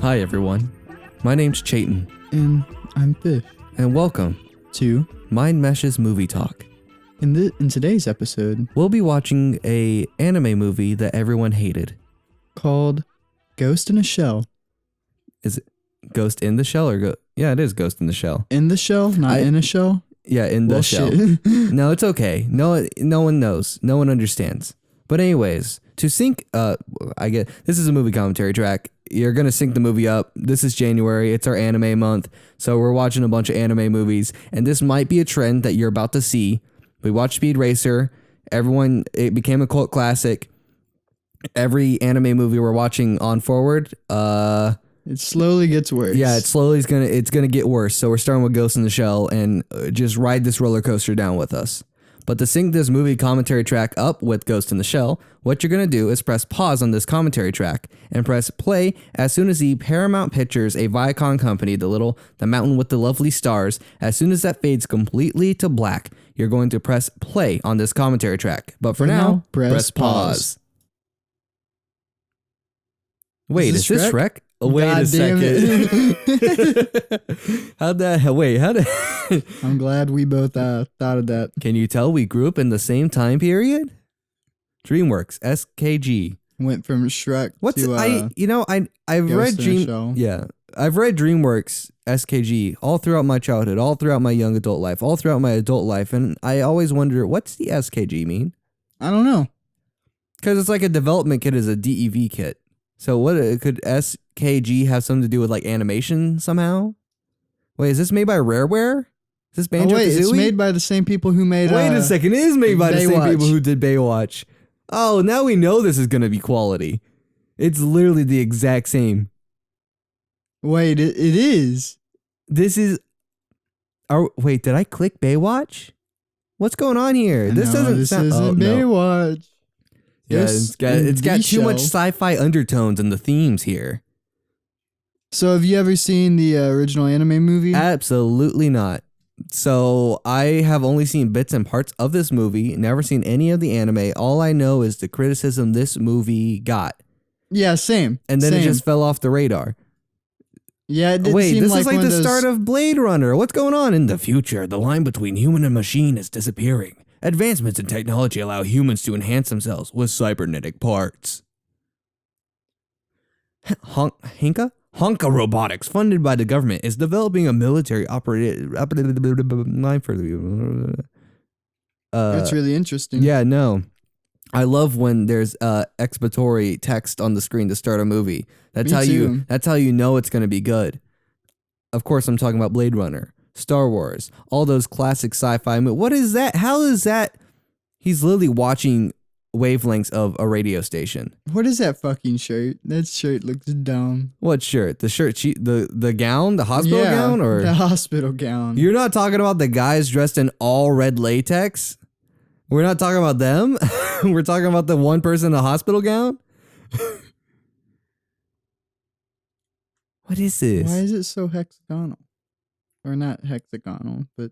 Hi everyone, my name's Chayton, And I'm Fish. and welcome To MindMesh's Movie Talk. in today's episode We'll be watching a anime movie that everyone hated. called Ghost in a Shell. Is it Ghost in the Shell or Yeah, it is Ghost in the Shell. In the shell, not in a shell. Yeah, in the Well, shell. shit. No, it's okay. No one knows. No one understands. But anyways, to sync, I get this is a movie commentary track. You're gonna sync the movie up. This is January. It's our anime month, so we're watching a bunch of anime movies, and this might be a trend that you're about to see. We watched Speed Racer. It became a cult classic. Every anime movie we're watching on forward, It slowly gets worse. yeah, it's gonna get worse. So we're starting with Ghost in the Shell and just ride this roller coaster down with us. But to sync this movie commentary track up with Ghost in the Shell, what you're gonna do is press pause on this commentary track and press play as soon as the Paramount Pictures, a Viacom company, the mountain with the lovely stars, as soon as that fades completely to black, you're going to press play on this commentary track. But for now, press pause. Wait, is this Shrek? Oh, wait God a damn second. it. I'm glad we both thought of that. Can you tell we grew up in the same time period? DreamWorks, SKG. Went from Shrek What's to I've read Ghost in a Shell. I've read DreamWorks, SKG all throughout my childhood, all throughout my young adult life, all throughout my adult life, and I always wonder what's the SKG mean? I don't know. Because it's like a development kit is a DEV kit. So what could SKG have something to do with like animation somehow? Wait, is this made by Rareware? Is this Banjo-Kazooie? It's made by the same people who made. Wait a second, it is made by the same Baywatch. people who did Baywatch. Oh, now we know this is gonna be quality. It's literally the exact same. Wait, it is. This is. Wait, did I click Baywatch? What's going on here? This This isn't Baywatch. Yeah, Ghost it's got in too the much Shell. sci-fi undertones in the themes here. So have you ever seen the original anime movie? Absolutely not. So I have only seen bits and parts of this movie, never seen any of the anime. All I know is the criticism this movie got. Yeah, same. And then Same. it just fell off the radar. Yeah, it did Wait, seem this like is like one the of those, start of Blade Runner. What's going on? In the future, the line between human and machine is disappearing. Advancements in technology allow humans to enhance themselves with cybernetic parts. Honka Robotics, funded by the government, is developing a military operated line for the. That's really interesting. Yeah, no. I love when there's explanatory text on the screen to start a movie. That's Me how too. that's how you know it's going to be good. Of course, I'm talking about Blade Runner, Star Wars, all those classic sci-fi movies. What is that? How is that? He's literally watching wavelengths of a radio station. What is that fucking shirt? That shirt looks dumb. What shirt? The shirt? The gown? The hospital gown? Or the hospital gown. you're not talking about the guys dressed in all red latex? We're not talking about them. We're talking about the one person in the hospital gown. What is this? Why is it so hexagonal? Or not hexagonal, but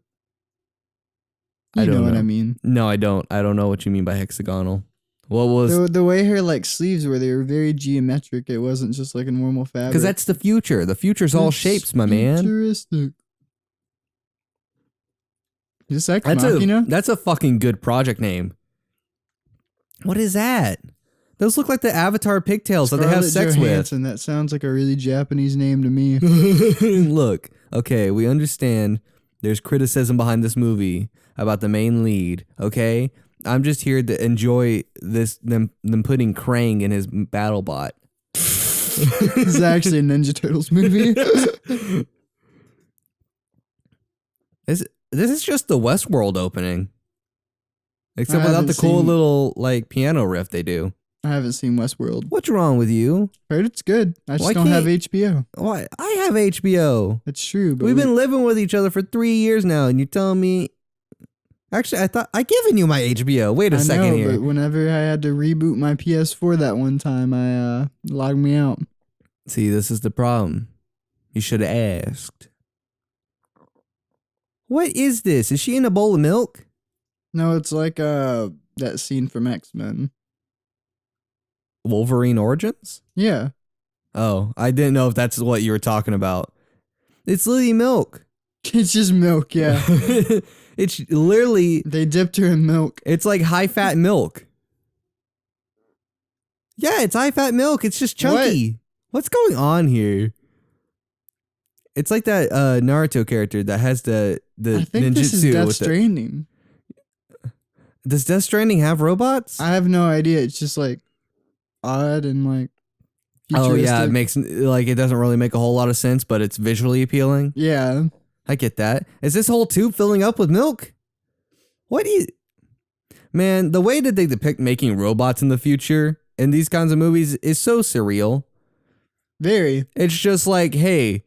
you know what I mean. No, I don't. I don't know what you mean by hexagonal. What was? The way her like sleeves were, they were very geometric. It wasn't just like a normal fabric. Because that's the future. The future's all shapes, my man. Futuristic. Just Ex Machina? That's a fucking good project name. What is that? Those look like the Avatar pigtails that they have sex Johansson. That sounds like a really Japanese name to me. with. Look, okay, we understand there's criticism behind this movie about the main lead, okay? I'm just here to enjoy them putting Krang in his battle bot. It's actually a Ninja Turtles movie. This is just the Westworld opening. Except I without haven't the cool seen- little like piano riff they do. I haven't seen Westworld. What's wrong with you? Heard it's good. I just Why don't have can't- HBO. Why? I have HBO. That's true, but We've been living with each other for 3 years now, and you're telling me. Actually, I thought I given you my HBO. Wait a I second know, here. but whenever I had to reboot my PS4 that one time, I logged me out. See, this is the problem. You should have asked. What is this? Is she in a bowl of milk? No, it's like that scene from X-Men. Wolverine Origins? Yeah. Oh, I didn't know if that's what you were talking about. It's literally milk. It's just milk, yeah. It's literally... They dipped her in milk. It's like high-fat milk. Yeah, it's high-fat milk. It's just chunky. What's going on here? It's like that Naruto character that has the I think ninjutsu. this is Death Stranding. Does Death Stranding have robots? I have no idea. It's just like odd and like futuristic. Oh yeah, it makes like it doesn't really make a whole lot of sense, but it's visually appealing. Yeah. I get that. Is this whole tube filling up with milk? What is... Man, the way that they depict making robots in the future in these kinds of movies is so surreal. Very. It's just like, hey,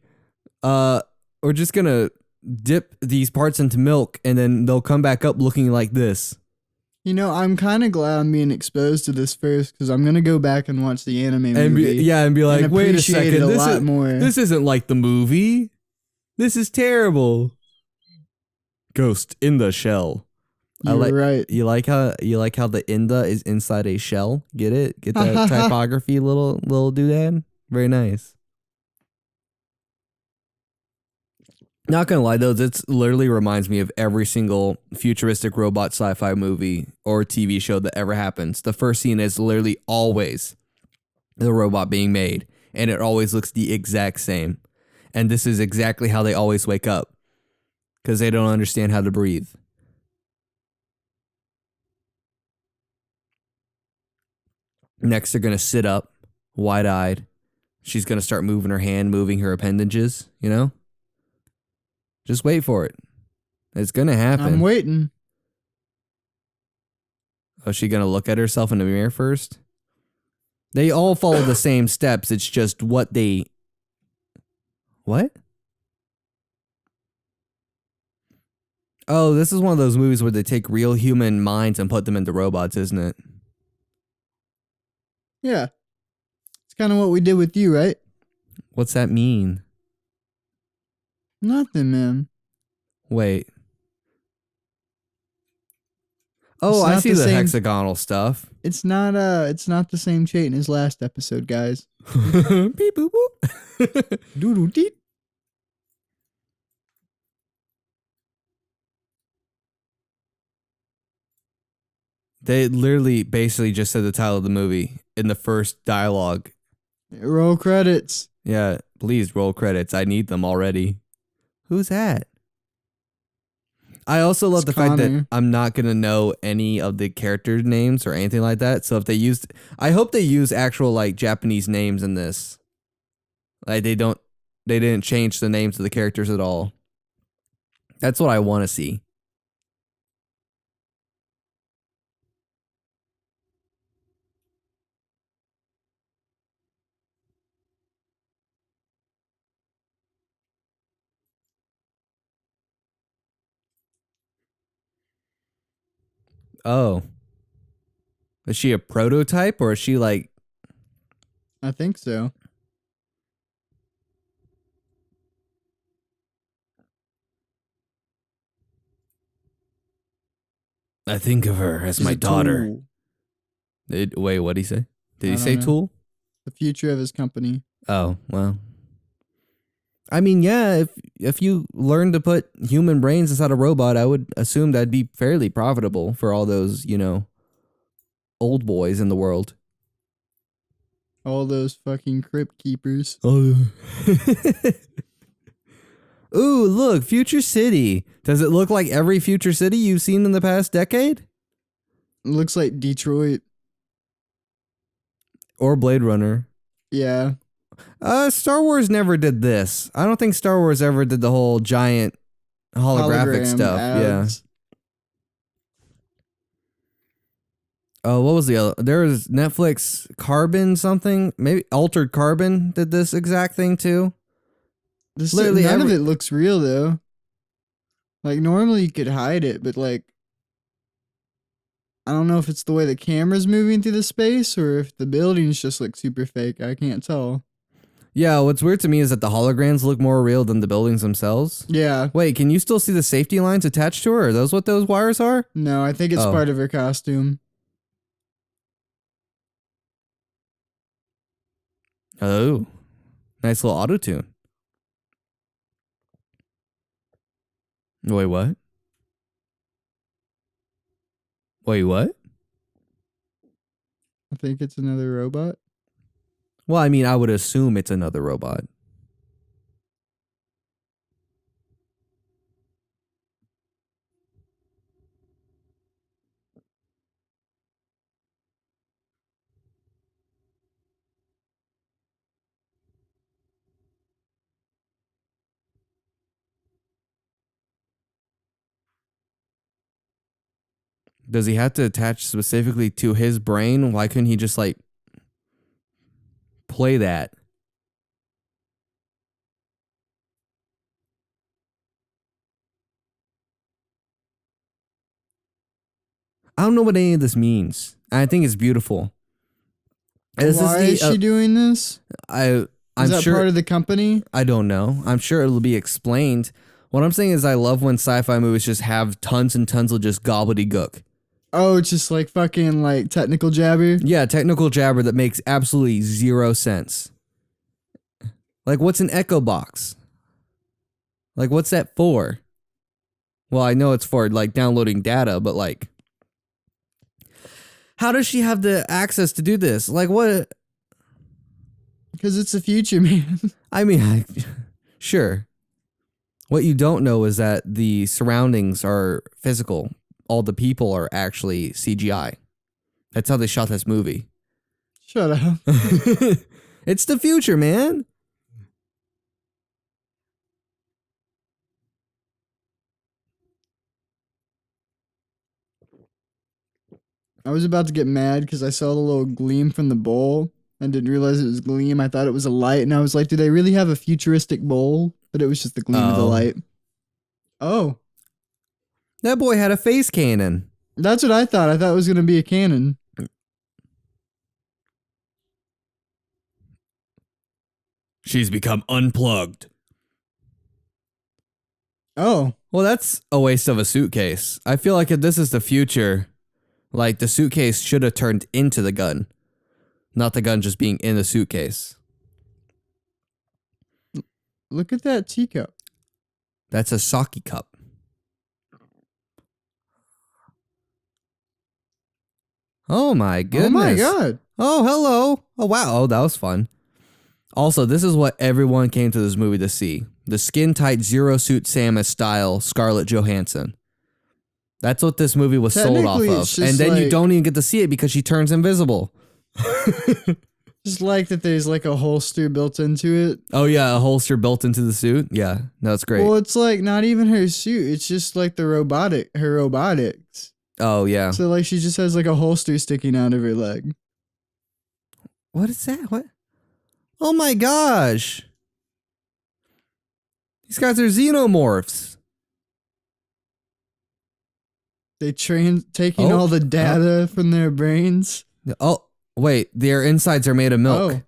we're just gonna dip these parts into milk and then they'll come back up looking like this. You know, I'm kind of glad I'm being exposed to this first because I'm gonna go back and watch the anime movie. And be like, wait a second, this this isn't like the movie. This is terrible. Ghost in the shell. You're right. You like how the Inda is inside a shell? Get it? Get that typography little doodad? Very nice. Not gonna lie though, this literally reminds me of every single futuristic robot sci-fi movie or TV show that ever happens. The first scene is literally always the robot being made, and it always looks the exact same. And this is exactly how they always wake up, because they don't understand how to breathe. Next, they're gonna sit up, wide-eyed. She's gonna start moving her hand, moving her appendages, you know? Just wait for it. It's gonna happen. I'm waiting. Oh, is she gonna look at herself in the mirror first? They all follow the same steps. It's just what they... What? Oh, this is one of those movies where they take real human minds and put them into robots, isn't it? Yeah. It's kind of what we did with you, right? What's that mean? Nothing, man. Wait. Oh, I see the hexagonal stuff. It's not the same chain as last episode, guys. Beep boop boop. Doo doo deet. They literally basically just said the title of the movie in the first dialogue. Roll credits. Yeah, please roll credits. I need them already. Who's that? I also love the fact that I'm not going to know any of the character names or anything like that. So if they used... I hope they use actual like Japanese names in this. Like they didn't change the names of the characters at all. That's what I want to see. Oh. Is she a prototype or is she like... I think so. I think of her as my daughter. Wait, what'd he say? Did he say tool? The future of his company. Oh, well. I mean, yeah, if you learn to put human brains inside a robot, I would assume that'd be fairly profitable for all those, you know, old boys in the world. All those fucking crypt keepers. Oh. Ooh, look, Future City. Does it look like every Future City you've seen in the past decade? It looks like Detroit. Or Blade Runner. Yeah. Star Wars never did this. I don't think Star Wars ever did the whole giant holographic stuff. Ads. Yeah. Oh, what was the other? There was Netflix Carbon something. Maybe Altered Carbon did this exact thing too. Literally none of it looks real though. Like normally you could hide it, but like I don't know if it's the way the camera's moving through the space or if the buildings just look super fake. I can't tell. Yeah, what's weird to me is that the holograms look more real than the buildings themselves. Yeah. Wait, can you still see the safety lines attached to her? Are those what those wires are? No, I think it's part of her costume. Oh, nice little auto tune. Wait, what? Wait, what? I think it's another robot. Well, I mean, I would assume it's another robot. Does he have to attach specifically to his brain? Why couldn't he just like play that? I don't know what any of this means. I think it's beautiful. Why is she doing this? I'm Is that sure, part of the company? I don't know. I'm sure it'll be explained. What I'm saying is I love when sci-fi movies just have tons and tons of just gobbledygook. Oh, it's just like fucking like technical jabber? Yeah, technical jabber that makes absolutely zero sense. Like, what's an echo box? Like, what's that for? Well, I know it's for like downloading data, but like, how does she have the access to do this? Like, what? Because it's the future, man. I mean, sure. What you don't know is that the surroundings are physical. All the people are actually CGI. That's how they shot this movie. Shut up. It's the future, man. I was about to get mad because I saw the little gleam from the bowl. I didn't realize it was gleam. I thought it was a light, and I was like, do they really have a futuristic bowl? But it was just the gleam of the light. Oh. That boy had a face cannon. That's what I thought. I thought it was going to be a cannon. She's become unplugged. Oh. Well, that's a waste of a suitcase. I feel like if this is the future, like the suitcase should have turned into the gun, not the gun just being in the suitcase. Look at that teacup. That's a sake cup. Oh my goodness. Oh my god. Oh, hello. Oh, wow. Oh, that was fun. Also, this is what everyone came to this movie to see. The skin-tight Zero-Suit Samus style Scarlett Johansson. That's what this movie was sold off of. And then you don't even get to see it because she turns invisible. Just like that there's like a holster built into it. Oh yeah, a holster built into the suit. Yeah, no, it's great. Well, it's like not even her suit. It's just like her robotics. Oh yeah. So like she just has like a holster sticking out of her leg. What is that? What? Oh my gosh. These guys are xenomorphs. They taking all the data from their brains. Oh, wait, their insides are made of milk.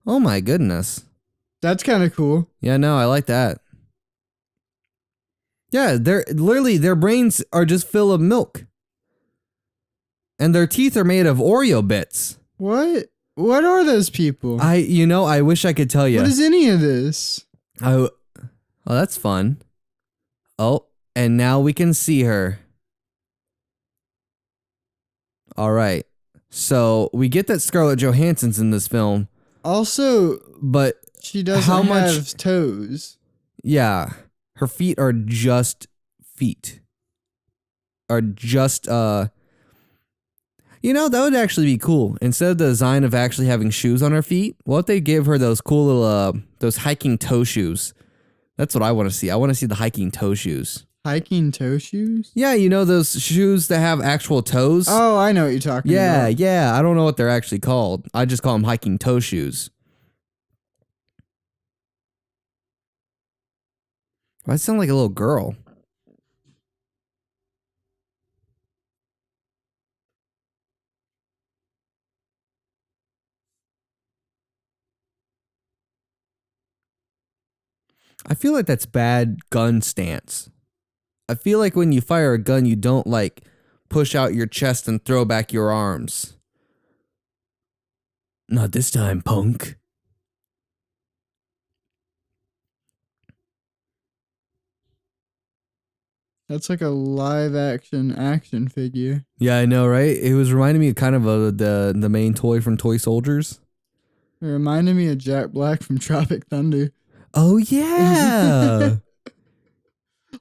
Oh my goodness. That's kind of cool. Yeah, no, I like that. Yeah, their brains are just full of milk. And their teeth are made of Oreo bits. What? What are those people? I wish I could tell you. What is any of this? Oh, that's fun. Oh, and now we can see her. All right. So we get that Scarlett Johansson's in this film. Also, but she doesn't have toes. Yeah. Her feet are just feet. Are just that would actually be cool. Instead of the design of actually having shoes on her feet, what if they give her those cool little those hiking toe shoes? That's what I want to see. I want to see the hiking toe shoes. Hiking toe shoes? Yeah, those shoes that have actual toes? Oh, I know what you're talking about. Yeah. I don't know what they're actually called. I just call them hiking toe shoes. Why does it sound like a little girl? I feel like that's bad gun stance. I feel like when you fire a gun, you don't like push out your chest and throw back your arms. Not this time, punk. That's like a live action figure. Yeah, I know, right? It was reminding me of kind of the main toy from Toy Soldiers. It reminded me of Jack Black from Tropic Thunder. Oh yeah,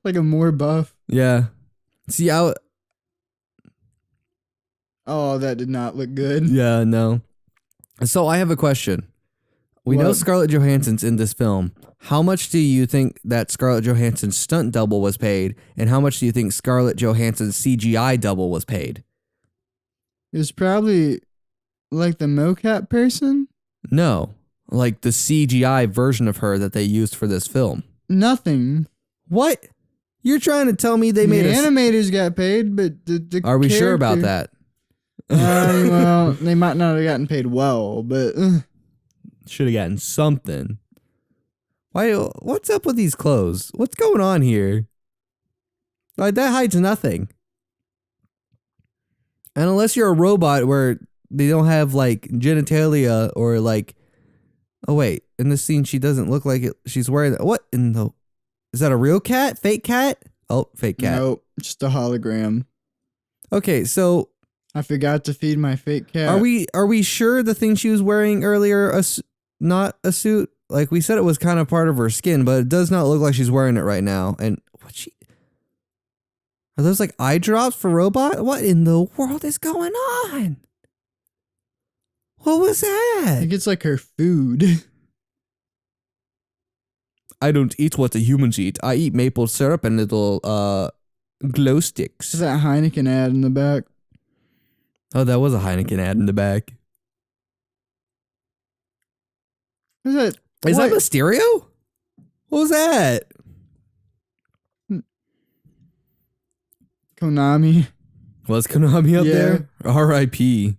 Like a more buff. yeah. See, Oh, that did not look good. yeah, no. So I have a question. We know What? Scarlett Johansson's in this film. How much do you think that Scarlett Johansson's stunt double was paid, and how much do you think Scarlett Johansson's CGI double was paid? It was probably like the mocap person. No, like the CGI version of her that they used for this film. Nothing. What? You're trying to tell me they made The a... animators got paid, but the Are we sure about character- that? Well, they might not have gotten paid well, but Should have gotten something. Why? What's up with these clothes? What's going on here? Like, that hides nothing. And unless you're a robot where they don't have, like, genitalia or, like... Oh, wait. In this scene, she doesn't look like it. She's wearing... What in the... Is that a real cat? Fake cat? Oh, fake cat. nope, just a hologram. Okay, so I forgot to feed my fake cat. are we sure the thing she was wearing earlier not a suit? Like, we said it was kind of part of her skin, but it does not look like she's wearing it right now. And are those like eye drops for robot? What in the world is going on? What was I that? think it's like her food. I don't eat what the humans eat. I eat maple syrup and little glow sticks. Is that Heineken ad in the back? Oh, that was a Heineken ad in the back. Is that? Is what? that Mysterio? What was that? Konami? Was Konami up Yeah. there? R.I.P.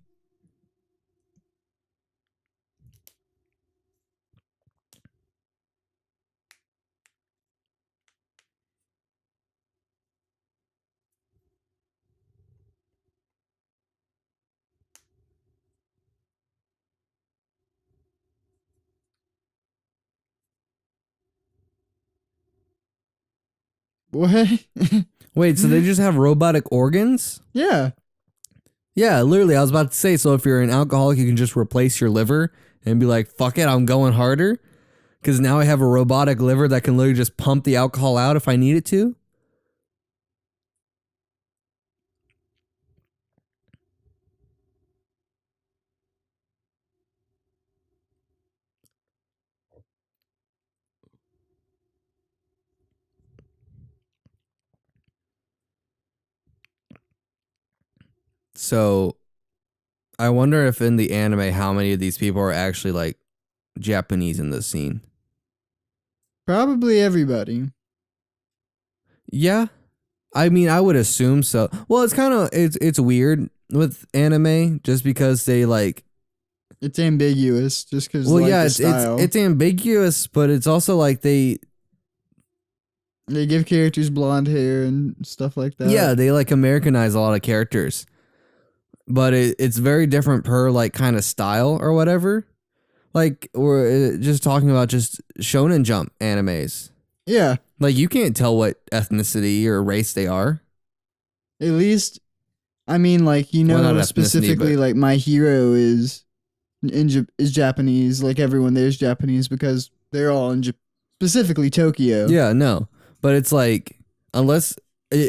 What? Wait, so they just have robotic organs? Yeah. Yeah, literally, I was about to say, so if you're an alcoholic, you can just replace your liver and be like, fuck it, I'm going harder. Because now I have a robotic liver that can literally just pump the alcohol out if I need it to. So I wonder if in the anime, how many of these people are actually like Japanese in this scene. Probably everybody. Yeah. I mean, I would assume so. Well, it's weird with anime just because they like. It's ambiguous just because. Well, like, yeah, the it's style. it's ambiguous, but it's also like they give characters blonde hair and stuff like that. yeah, they like Americanize a lot of characters. But it's very different per like kind of style or whatever. Like we're just talking about just Shonen Jump animes. Yeah. Like you can't tell what ethnicity or race they are. At least, I mean, like Well, not ethnicity, specifically, but- like my hero is is Japanese. Like everyone there is Japanese because they're all in specifically Tokyo. Yeah, no. But it's like unless I don't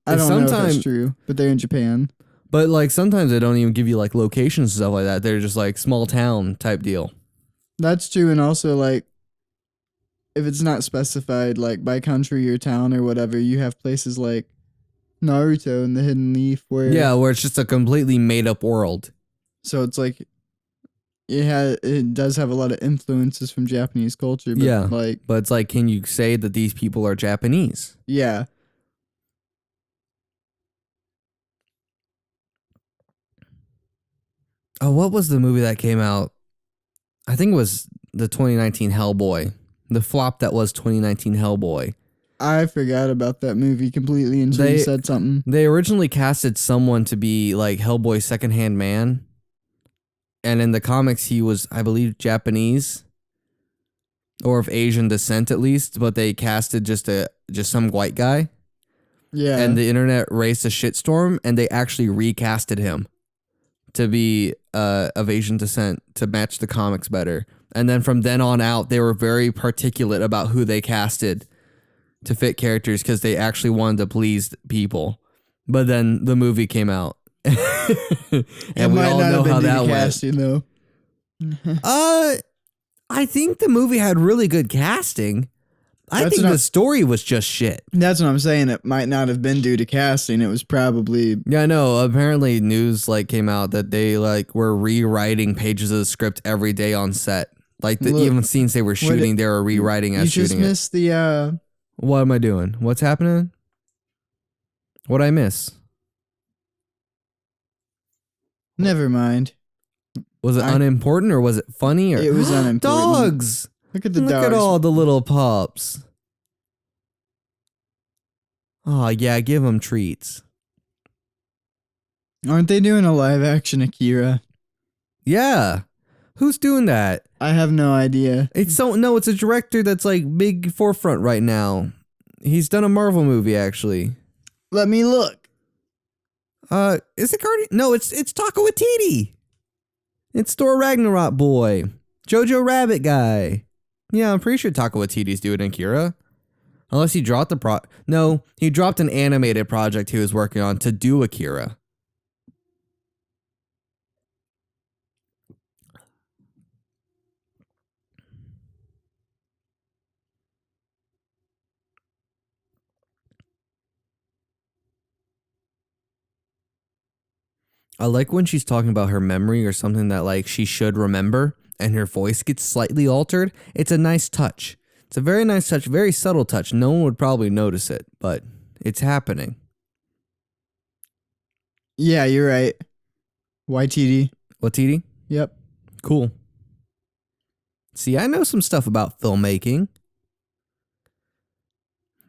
know if sometimes that's true, but they're in Japan. but like sometimes they don't even give you like locations and stuff like that. They're just like small town type deal. That's true, and also like if it's not specified like by country or town or whatever, you have places like Naruto and the Hidden Leaf where Yeah, where it's just a completely made up world. so it's like it does have a lot of influences from Japanese culture, but Yeah. like But it's like, can you say that these people are Japanese? yeah. Oh, what was the movie that came out? I think it was the 2019 Hellboy. The flop that was 2019 Hellboy. I forgot about that movie completely until you said something. They originally casted someone to be like Hellboy's second-hand man. And in the comics, he was, I believe, Japanese. Or of Asian descent, at least. But they casted just some white guy. Yeah. and the internet raised a shitstorm, and they actually recasted him to be of Asian descent to match the comics better. And then from then on out, they were very particulate about who they casted to fit characters because they actually wanted to please people. But then the movie came out, and we all know how that went. Casting, though. I think the movie had really good casting. I think the story was just shit. That's what I'm saying. It might not have been due to casting. It was probably... Yeah, I know. Apparently news came out that they were rewriting pages of the script every day on set. Even scenes they were shooting, they were rewriting as shooting it. You just missed the... What am I doing? What's happening? What'd I miss? Never mind. Was it unimportant or was it funny? Or it was unimportant. Dogs! Look at the dogs. Look at all the little pups. Oh, yeah, give them treats. Aren't they doing a live action Akira? Yeah. Who's doing that? I have no idea. It's a director that's big forefront right now. He's done a Marvel movie actually. Let me look. Is it Guardian? No, it's Taika Waititi. It's Thor Ragnarok boy. Jojo Rabbit guy. Yeah, I'm pretty sure Taika Waititi's doing Akira. Unless he dropped No, he dropped an animated project he was working on to do Akira. I like when she's talking about her memory or something that she should remember and her voice gets slightly altered. It's a nice touch. It's a very nice touch, very subtle touch. No one would probably notice it, but it's happening. Yeah, you're right. YTD. Waititi? Yep. Cool. See, I know some stuff about filmmaking.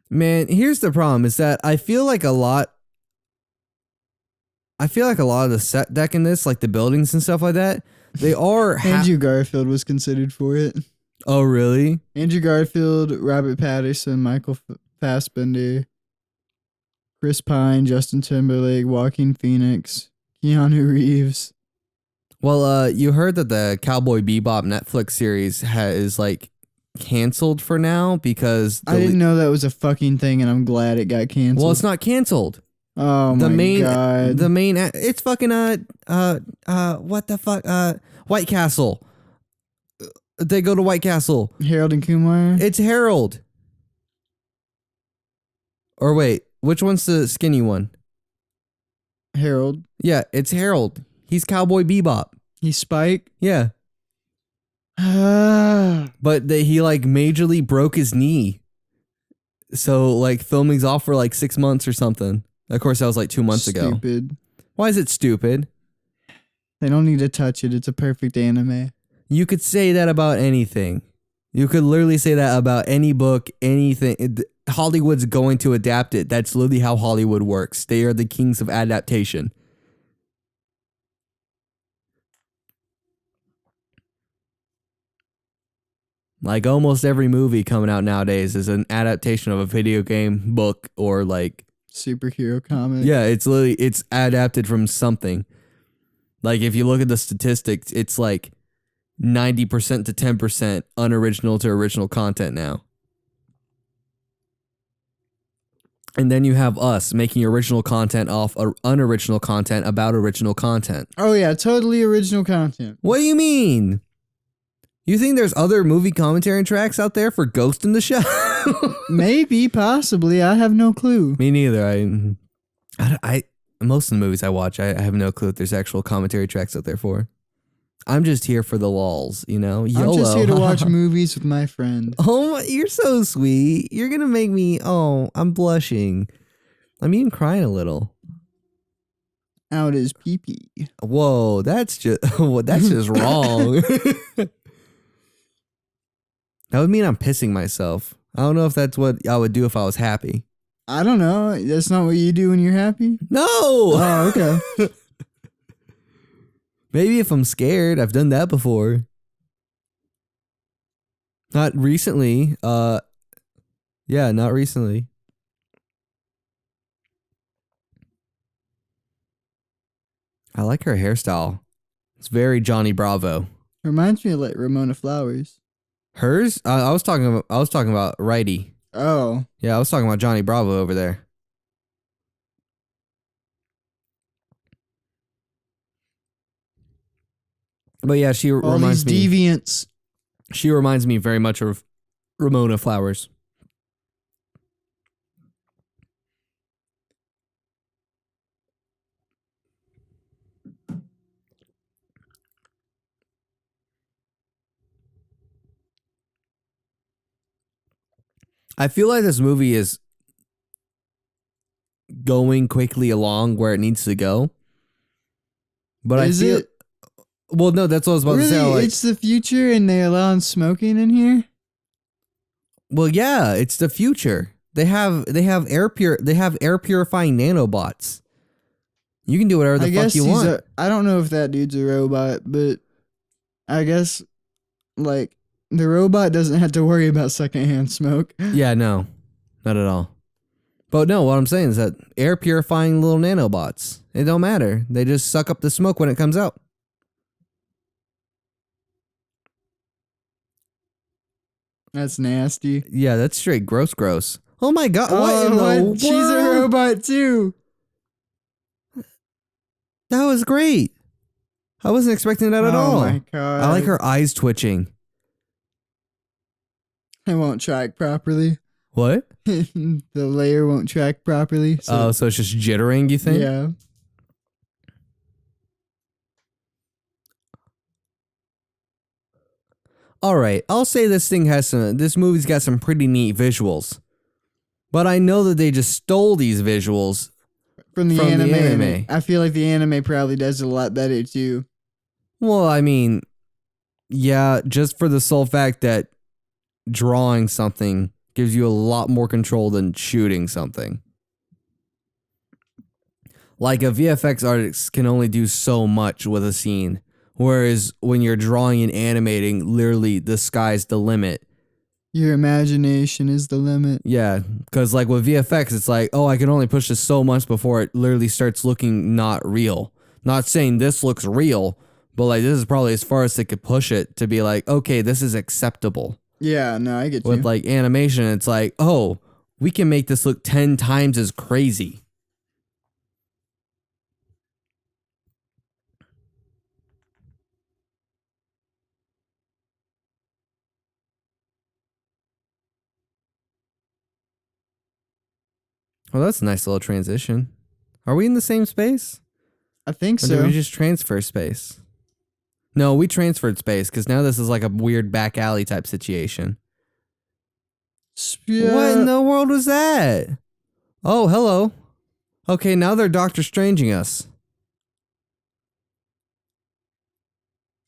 Man, here's the problem is that I feel like a lot of the set deck in this, the buildings and stuff like that, they are... Andrew Garfield was considered for it. Oh, really? Andrew Garfield, Robert Pattinson, Michael Fassbender, Chris Pine, Justin Timberlake, Joaquin Phoenix, Keanu Reeves. Well, you heard that the Cowboy Bebop Netflix series is canceled for now because... I didn't know that was a fucking thing, and I'm glad it got canceled. Well, it's not canceled. Oh my god. It's fucking what the fuck? White Castle. They go to White Castle. Harold and Kumar? It's Harold. Or wait, which one's the skinny one? Harold. Yeah, it's Harold. He's Cowboy Bebop. He's Spike? Yeah. But he majorly broke his knee. So filming's off for 6 months or something. Of course, that was 2 months ago. Stupid. Why is it stupid? They don't need to touch it. It's a perfect anime. You could say that about anything. You could literally say that about any book, anything. Hollywood's going to adapt it. That's literally how Hollywood works. They are the kings of adaptation. Almost every movie coming out nowadays is an adaptation of a video game, book, or superhero comic. Yeah, it's adapted from something. If you look at the statistics, it's 90% to 10% unoriginal to original content now. And then you have us making original content off unoriginal content about original content. Oh yeah, totally original content. What do you mean? You think there's other movie commentary tracks out there for Ghost in the Shell? Maybe, possibly. I have no clue. Me neither. I most of the movies I watch, I have no clue if there's actual commentary tracks out there for. I'm just here for the lulz, YOLO. I'm just here to watch movies with my friend. Oh, you're so sweet. You're gonna make me. Oh, I'm blushing. I'm even crying a little. Out his pee-pee. Whoa, that's just wrong. That would mean I'm pissing myself. I don't know if that's what I would do if I was happy. I don't know. That's not what you do when you're happy? No! Oh, okay. Maybe if I'm scared. I've done that before. Not recently. Yeah, not recently. I like her hairstyle. It's very Johnny Bravo. Reminds me of like Ramona Flowers. Hers? I was talking about righty. Oh, Yeah, I was talking about Johnny Bravo over there. But yeah, she all reminds these me. deviants. She reminds me very much of Ramona Flowers. I feel like this movie is going quickly along where it needs to go. But Is I feel it well, no, that's what I was about to say. really? Like, It's the future, and they allowing smoking in here. well, yeah, it's the future. They have air purifying nanobots. You can do whatever the I fuck guess you want. I don't know if that dude's a robot, but I guess like the robot doesn't have to worry about secondhand smoke. Yeah, no, not at all. But no, what I'm saying is that air purifying little nanobots. It don't matter. They just suck up the smoke when it comes out. That's nasty. Yeah, that's straight gross. Oh my god, what in the world? She's a robot too. That was great. I wasn't expecting that at all. Oh my god. I like her eyes twitching. It won't track properly. What? The layer won't track properly. Oh, so it's just jittering, you think? Yeah. All right, I'll say this movie's got some pretty neat visuals. But I know that they just stole these visuals From the From the anime. anime. I feel like the anime probably does it a lot better too. Well, I mean, yeah, just for the sole fact that drawing something gives you a lot more control than shooting something. Like a VFX artist can only do so much with a scene, whereas when you're drawing and animating, literally the sky's the limit. Your imagination is the limit. Yeah, because like with VFX, it's like, oh, I can only push this so much before it literally starts looking not real. Not saying this looks real, but like this is probably as far as they could push it to be like, okay, this is acceptable. Yeah, no, I get With you. like animation, it's like, oh, we can make this look 10 times as crazy. Well, that's a nice little transition. Are we in the same space? I think Or did so. we just transfer space? No, we transferred space because now this is like a weird back alley type situation. Yeah. What in the world was that? Oh, hello. Okay, now they're Doctor Stranging us.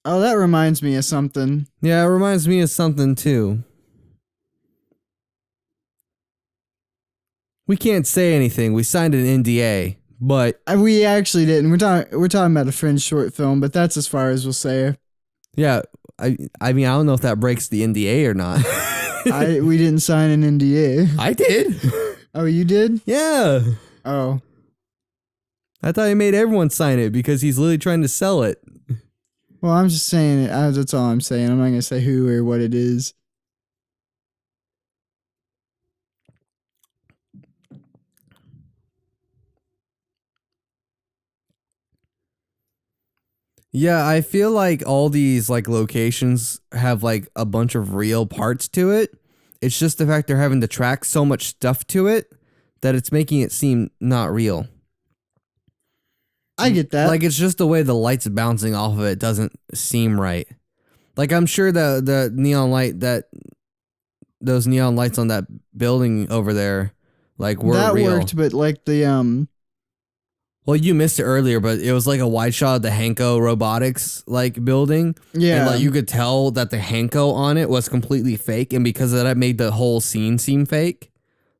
Oh, that reminds me of something. Yeah, it reminds me of something too. We can't say anything. We signed an NDA, but We actually didn't. We're talking about a Fringe short film, but that's as far as we'll say. yeah, I mean, I don't know if that breaks the NDA or not. We didn't sign an NDA. I did. Oh, you did? Yeah. Oh, I thought he made everyone sign it because he's literally trying to sell it. well, I'm just saying it. That's all I'm saying. I'm not gonna say who or what it is. Yeah, I feel like all these like locations have like a bunch of real parts to it. It's just the fact they're having to track so much stuff to it that it's making it seem not real. I get that. Like it's just the way the light's bouncing off of it doesn't seem right. Like I'm sure the neon light those neon lights on that building over there like were that real. worked, but like the Well, you missed it earlier, but it was like a wide shot of the Hanko Robotics like building. yeah, And like you could tell that the Hanko on it was completely fake, and because of that, it made the whole scene seem fake.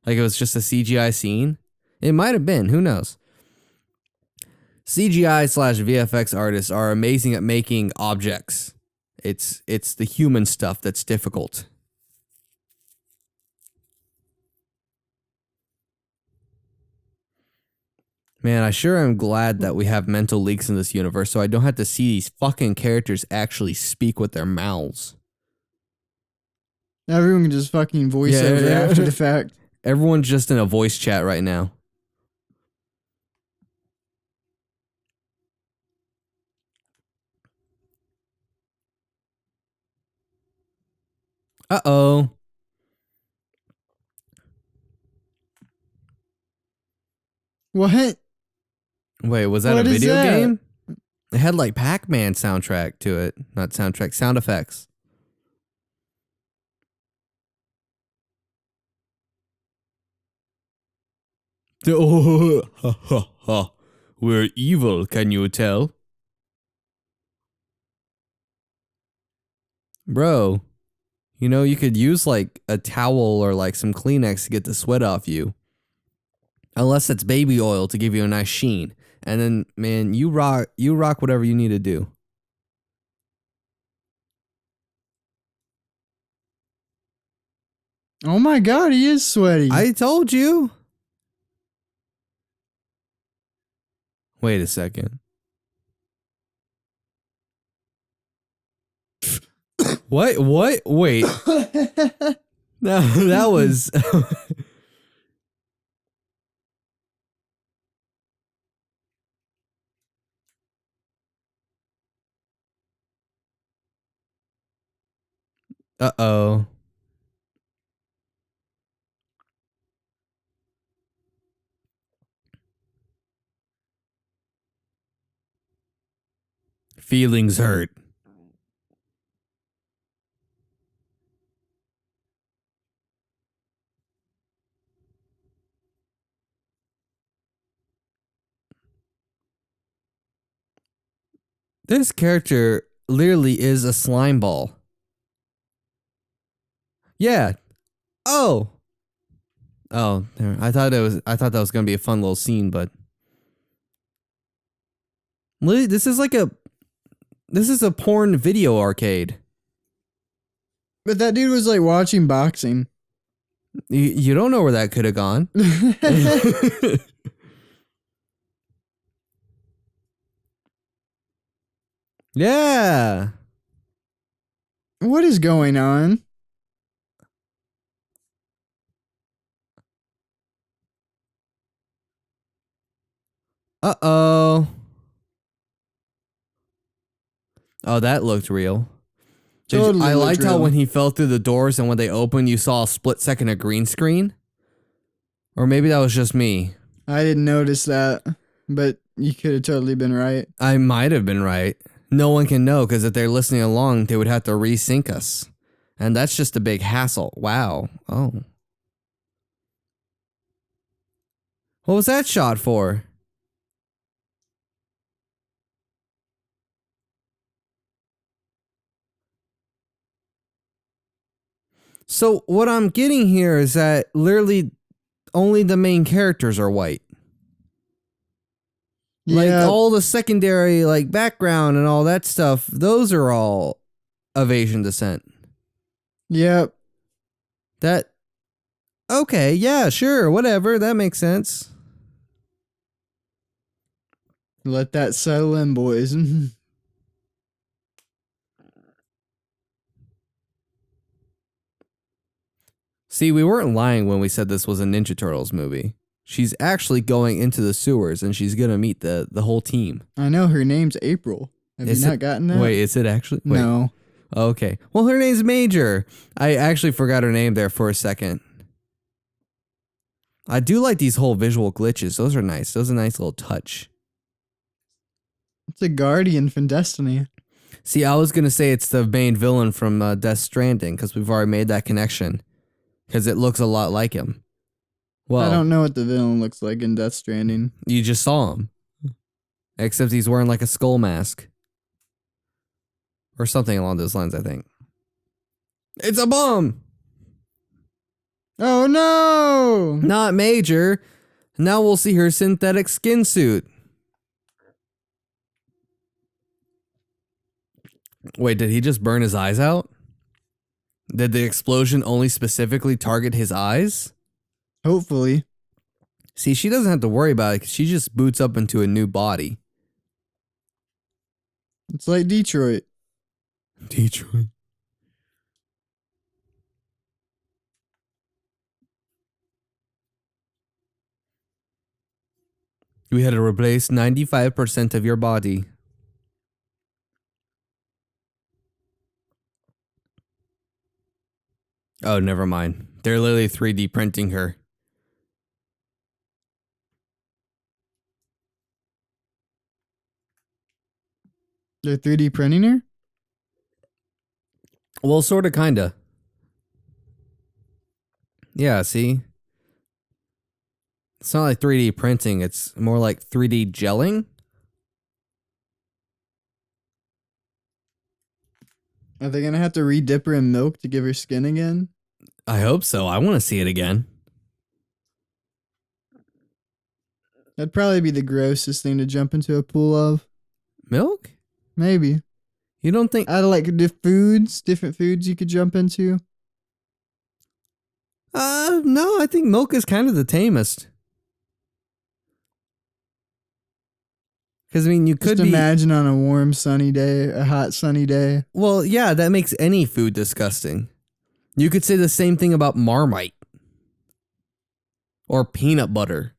Like it was just a CGI scene. It might have been. Who knows? CGI/VFX artists are amazing at making objects. It's the human stuff that's difficult. Man, I sure am glad that we have mental leaks in this universe so I don't have to see these fucking characters actually speak with their mouths. Everyone can just fucking voice Yeah, over yeah. after the fact. Everyone's just in a voice chat right now. Uh-oh. What? Wait, was that What a is video that? game? It had like Pac-Man soundtrack to it. Not soundtrack, sound effects. Oh, ha, ha, ha. We're evil, can you tell? Bro, you know, you could use like a towel or like some Kleenex to get the sweat off you. Unless it's baby oil to give you a nice sheen. And then, man, you rock whatever you need to do. Oh my god, he is sweaty. I told you. Wait a second. What? Wait. No, that was. Uh-oh. Feelings hurt. This character literally is a slime ball. Yeah. Oh. Oh, there. I thought that was gonna be a fun little scene, but this is like this is a porn video arcade. But that dude was like watching boxing. You don't know where that could have gone. Yeah. What is going on? Uh-oh. Oh, that looked real. Totally I looked liked how real. when he fell through the doors and when they opened, you saw a split second of green screen. Or maybe that was just me. I didn't notice that, but you could have totally been right. I might have been right. No one can know because if they're listening along, they would have to resync us. And that's just a big hassle. Wow. Oh. What was that shot for? So what I'm getting here is that literally only the main characters are white. Like Yeah, all the secondary like background and all that stuff, those are all of Asian descent. yep. That okay, yeah, sure, whatever, that makes sense. Let that settle in, boys. See, we weren't lying when we said this was a Ninja Turtles movie. She's actually going into the sewers and she's gonna meet the whole team. I know her name's April. Have Is you not it- gotten that? Wait, is it actually? Wait. No. Okay. Well, her name's Major. I actually forgot her name there for a second. I do like these whole visual glitches. Those are nice. Those are a nice little touch. It's a guardian from Destiny. See, I was going to say it's the main villain from Death Stranding because we've already made that connection because it looks a lot like him. Well, I don't know what the villain looks like in Death Stranding. you just saw him. Except he's wearing like a skull mask. Or something along those lines, I think. It's a bomb! Oh no! Not Major. Now we'll see her synthetic skin suit. Wait, did he just burn his eyes out? Did the explosion only specifically target his eyes? Hopefully. See, she doesn't have to worry about it 'cause she just boots up into a new body. It's like Detroit. Detroit. We had to replace 95% of your body. Oh, never mind. They're literally 3D printing her. They're 3D printing her? Well, sort of, kind of. Yeah, see? It's not like 3D printing. It's more like 3D gelling. Are they going to have to re-dip her in milk to give her skin again? I hope so. I want to see it again. That'd probably be the grossest thing to jump into a pool of. Milk? Maybe. You don't think... Out of like different foods you could jump into. No, I think milk is kind of the tamest. Because, I mean, you could Just imagine on a warm, sunny day, a hot, sunny day. Well, yeah, that makes any food disgusting. You could say the same thing about Marmite. Or peanut butter.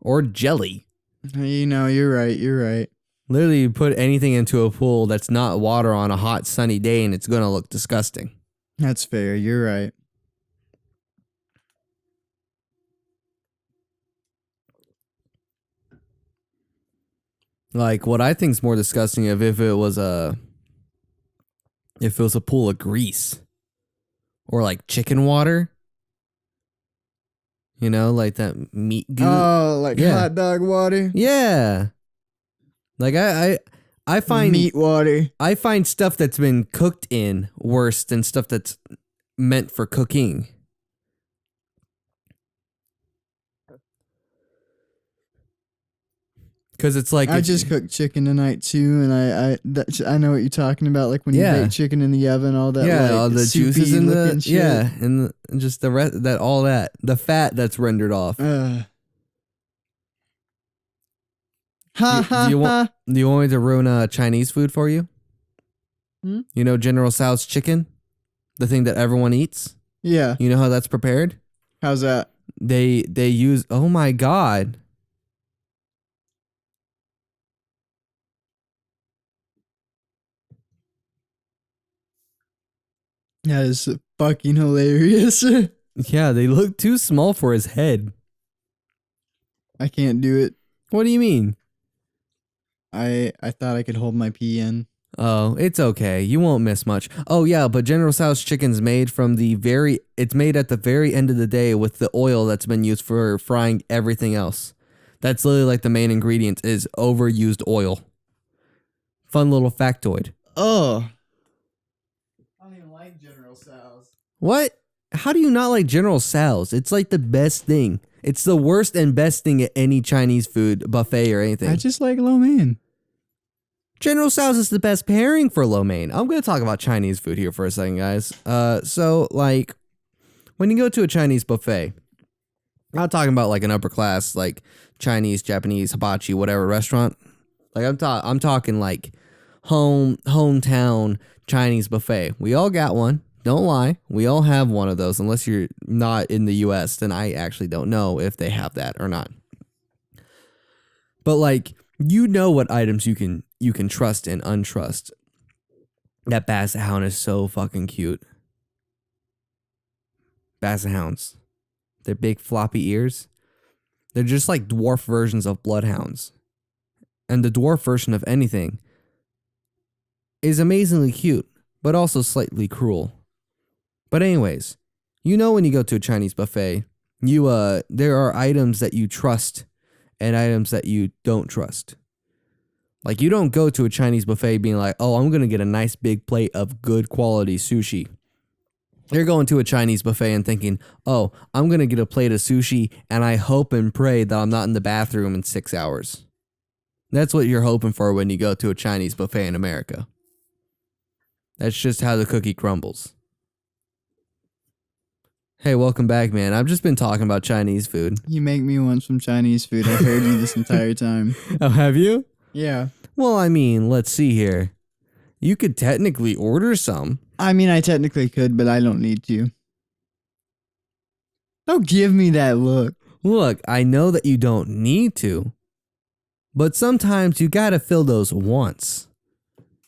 Or jelly. You know, you're right. You're right. Literally, you put anything into a pool that's not water on a hot, sunny day and it's going to look disgusting. That's fair. You're right. Like, what I think is more disgusting if it was a pool of grease. Or like chicken water. You know, like that meat goo. Oh, like hot dog water? Yeah. Like I find meat water. I find stuff that's been cooked in worse than stuff that's meant for cooking. Because it's like I just cooked chicken tonight too, and I know what you're talking about. Like when you bake chicken in the oven, all that. Yeah, like, all the juices in the shit. yeah, and just the rest that all that the fat that's rendered off. Ha Do you want me to ruin Chinese food for you? Hmm? You know General Tso's chicken, the thing that everyone eats. Yeah. You know how that's prepared? How's that? They use. Oh my god. That is fucking hilarious. Yeah, they look too small for his head. I can't do it. What do you mean? I thought I could hold my pee in. Oh, it's okay. You won't miss much. Oh yeah, but General Tso's chicken's made from it's made at the very end of the day with the oil that's been used for frying everything else. That's literally like the main ingredient is overused oil. Fun little factoid. Oh. I don't even like General Tso's. What? How do you not like General Tso's? It's like the best thing. It's the worst and best thing at any Chinese food buffet or anything. I just like lo mein. General Tso's is the best pairing for lo mein. I'm going to talk about Chinese food here for a second, guys. So, like, when you go to a Chinese buffet, I'm not talking about, like, an upper class, like, Chinese, Japanese, hibachi, whatever restaurant. Like, I'm talking, like, hometown Chinese buffet. We all got one. Don't lie. We all have one of those. Unless you're not in the U.S., then I actually don't know if they have that or not. But, like, you know what items you can trust and untrust. That basset hound is so fucking cute. Basset hounds. Their big floppy ears. They're just like dwarf versions of bloodhounds. And the dwarf version of anything is amazingly cute, but also slightly cruel. But anyways, you know when you go to a Chinese buffet, there are items that you trust and items that you don't trust. Like, you don't go to a Chinese buffet being like, oh, I'm going to get a nice big plate of good quality sushi. You're going to a Chinese buffet and thinking, oh, I'm going to get a plate of sushi and I hope and pray that I'm not in the bathroom in 6 hours. That's what you're hoping for when you go to a Chinese buffet in America. That's just how the cookie crumbles. Hey, welcome back, man. I've just been talking about Chinese food. You make me want some Chinese food. I've heard you this entire time. Oh, have you? Yeah. Well, I mean, let's see here. You could technically order some. I mean, I technically could, but I don't need to. Don't give me that look. Look, I know that you don't need to, but sometimes you gotta fill those wants.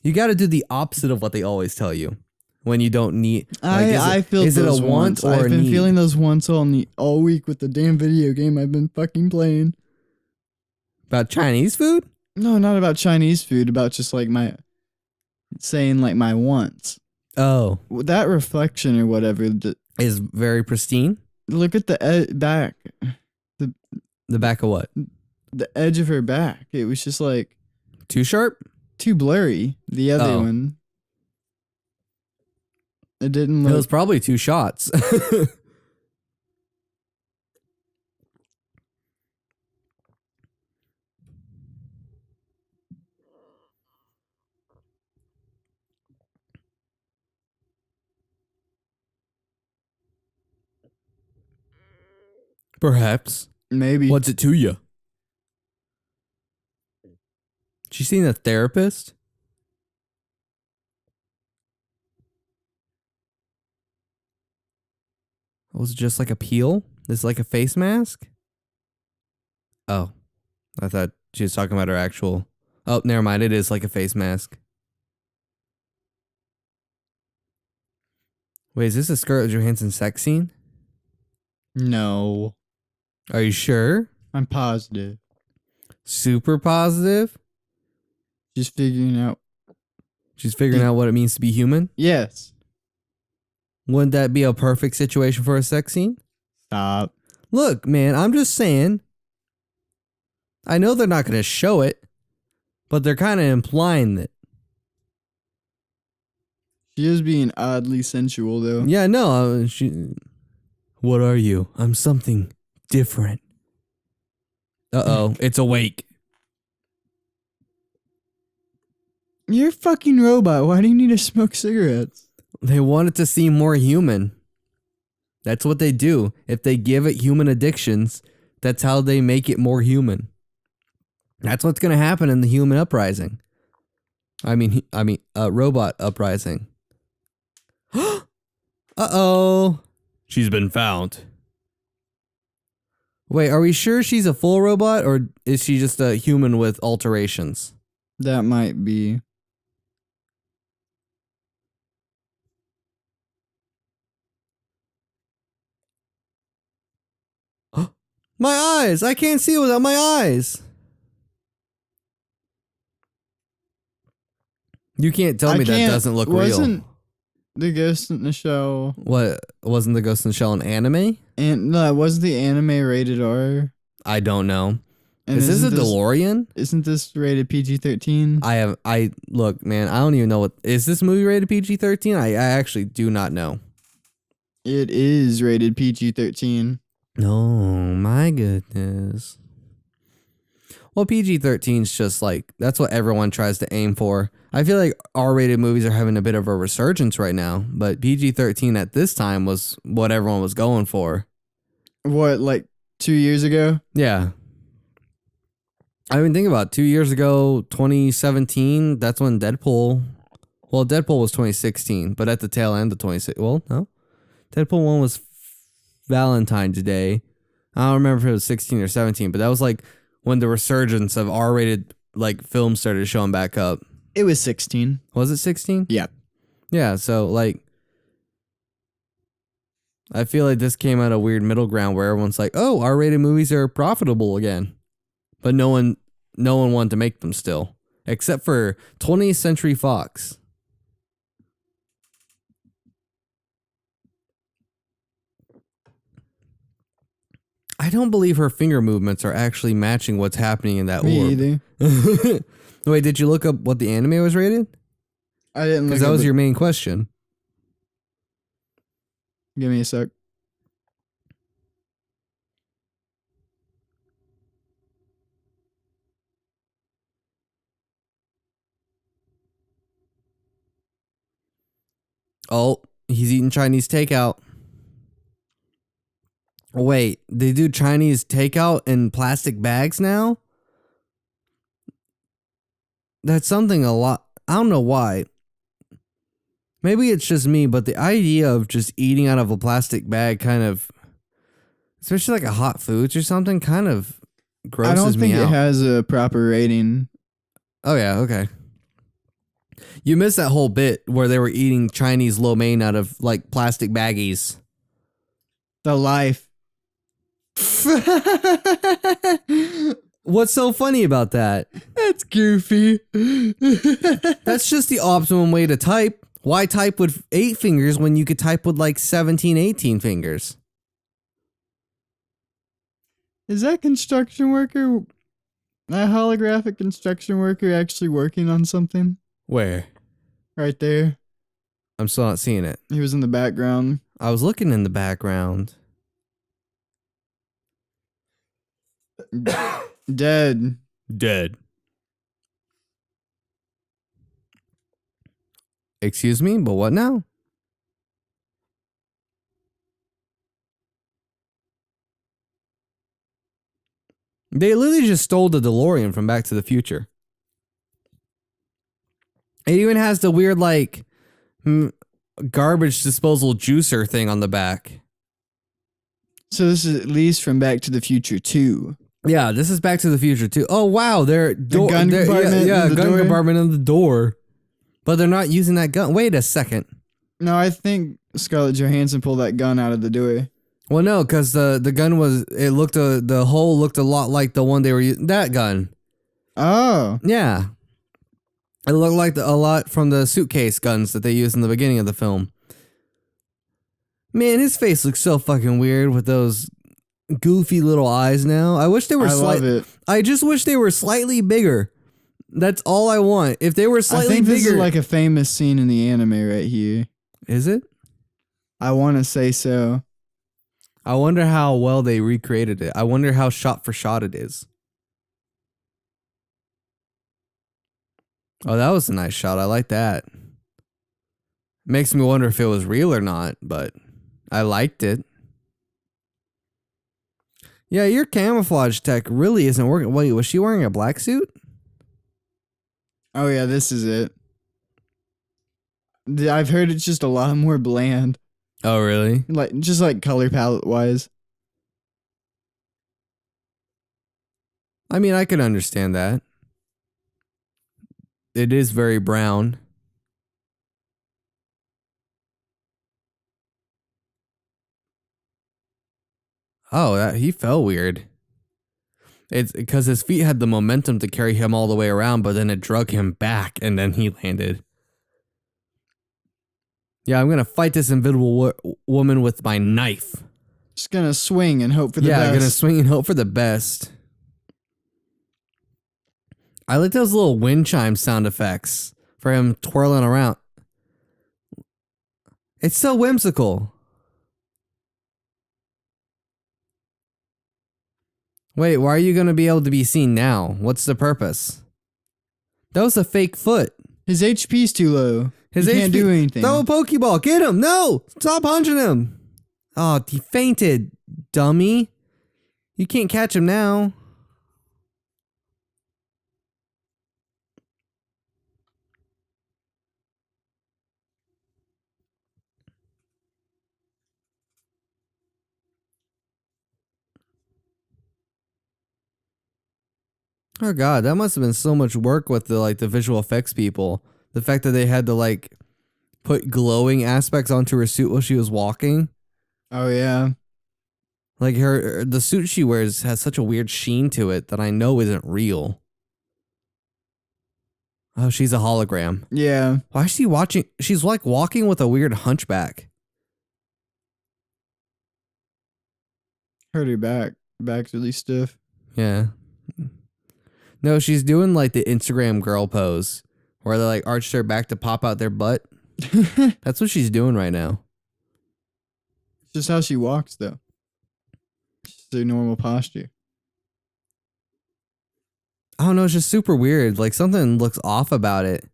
You gotta do the opposite of what they always tell you when you don't need. I feel is it a those want wants. or I've a been need? feeling those wants all week with the damn video game I've been fucking playing. About Chinese food? No, not about Chinese food. About just like my saying like my wants. Oh, That reflection or whatever. is very pristine. Look at the back, The back of what? the edge of her back. It was just like Too sharp? too blurry. The other Oh. one. It didn't It look. was probably 2 shots. Perhaps. Maybe. What's it to you? She seen a therapist? Was it just like a peel? Is it like a face mask? Oh, I thought she was talking about her actual. Oh, never mind. It is like a face mask. Wait, is this a Scarlett Johansson sex scene? No. Are you sure? I'm positive. Super positive? Just figuring out. She's figuring out what it means to be human? Yes. Wouldn't that be a perfect situation for a sex scene? Stop. Look, man, I'm just saying. I know they're not going to show it, but they're kind of implying it. She is being oddly sensual though. Yeah, no. What are you? I'm something different. Uh-oh, it's awake. You're a fucking robot. Why do you need to smoke cigarettes? They want it to seem more human. That's what they do. If they give it human addictions, that's how they make it more human. That's what's going to happen in the human uprising. I mean, robot uprising. Uh-oh. She's been found. Wait, are we sure she's a full robot or is she just a human with alterations? That might be. My eyes! I can't see without my eyes! You can't tell me that doesn't look Wasn't real. the Ghost in the Shell? What? Wasn't the Ghost in the Shell an anime? And no, wasn't the anime rated R? I don't know. And Is this a isn't DeLorean? Isn't this rated PG-13? Look, man, I don't even know is this movie rated PG-13? I actually do not know. It is rated PG-13. Oh, my goodness. Well, PG-13 is just like, that's what everyone tries to aim for. I feel like R-rated movies are having a bit of a resurgence right now, but PG-13 at this time was what everyone was going for. What, like 2 years ago? Yeah. I mean, think about it. 2 years ago, 2017, that's when Deadpool was 2016, but at the tail end of 2016, well, no. Deadpool 1 was Valentine's Day. I don't remember if it was 16 or 17, but that was like when the resurgence of R-rated like films started showing back up. It was 16. Was it 16? Yeah. Yeah, so like I feel like this came at a weird middle ground where everyone's like, "Oh, R-rated movies are profitable again." But no one wanted to make them still, except for 20th Century Fox. I don't believe her finger movements are actually matching what's happening in that Me orb. either. Wait, did you look up what the anime was rated? I didn't look Because that up was the- your main question. Give me a sec. Oh, he's eating Chinese takeout. Wait, they do Chinese takeout in plastic bags now? That's something a lot. I don't know why. Maybe it's just me, but the idea of just eating out of a plastic bag kind of, especially like a hot foods or something, kind of grosses I don't think me it out. has a proper rating. Oh, yeah, okay. You missed that whole bit where they were eating Chinese lo mein out of like plastic baggies. The life. What's so funny about that? That's goofy. That's just the optimum way to type. Why type with 8 fingers when you could type with like 17, 18 fingers? Is that construction worker, that holographic construction worker, actually working on something? Where? Right there. I'm still not seeing it. He was in the background. I was looking in the background. Dead. Dead. Excuse me, but what now? They literally just stole the DeLorean from Back to the Future. It even has the weird, like, garbage disposal juicer thing on the back. So this is at least from Back to the Future 2. Yeah, this is Back to the Future too. Oh wow, The gun compartment. yeah, in the gun door? compartment in the door. But they're not using that gun. Wait a second. No, I think Scarlett Johansson pulled that gun out of the door. Well, no, because the gun was, it looked, the hole looked a lot like the one they were using. That gun. Oh. Yeah. It looked like a lot from the suitcase guns that they used in the beginning of the film. Man, his face looks so fucking weird with those goofy little eyes now. I wish they were love it. I just wish they were slightly bigger. That's all I want. If they were I slightly think this bigger. is like a famous scene in the anime right here. Is it? I want to say so. I wonder how well they recreated it. I wonder how shot for shot it is. Oh, that was a nice shot. I like that. Makes me wonder if it was real or not, but I liked it. Yeah, your camouflage tech really isn't working. Wait, was she wearing a black suit? Oh yeah, this is it. I've heard it's just a lot more bland. Oh, really? Like just like color palette wise. I mean, I could understand that. It is very brown. Oh, he fell weird. It's because his feet had the momentum to carry him all the way around, but then it drug him back, and then he landed. Yeah, I'm gonna fight this invisible woman with my knife. Just gonna swing and hope for the best. Yeah, gonna swing and hope for the best. I like those little wind chime sound effects for him twirling around. It's so whimsical. Wait, why are you gonna be able to be seen now? What's the purpose? That was a fake foot. His HP's too low. He can't do anything. Throw a Pokeball. Get him. No. Stop punching him. Oh, he fainted, dummy. You can't catch him now. Oh god, that must have been so much work with the visual effects people. The fact that they had to like put glowing aspects onto her suit while she was walking. Oh yeah. Like the suit she wears has such a weird sheen to it that I know isn't real. Oh, she's a hologram. Yeah. Why is she watching? She's like walking with a weird hunchback. Hurt her back. Back's really stiff. Yeah. No, she's doing like the Instagram girl pose where they like arch their back to pop out their butt. That's what she's doing right now. It's just how she walks though. It's her normal posture. I don't know, it's just super weird. Like something looks off about it.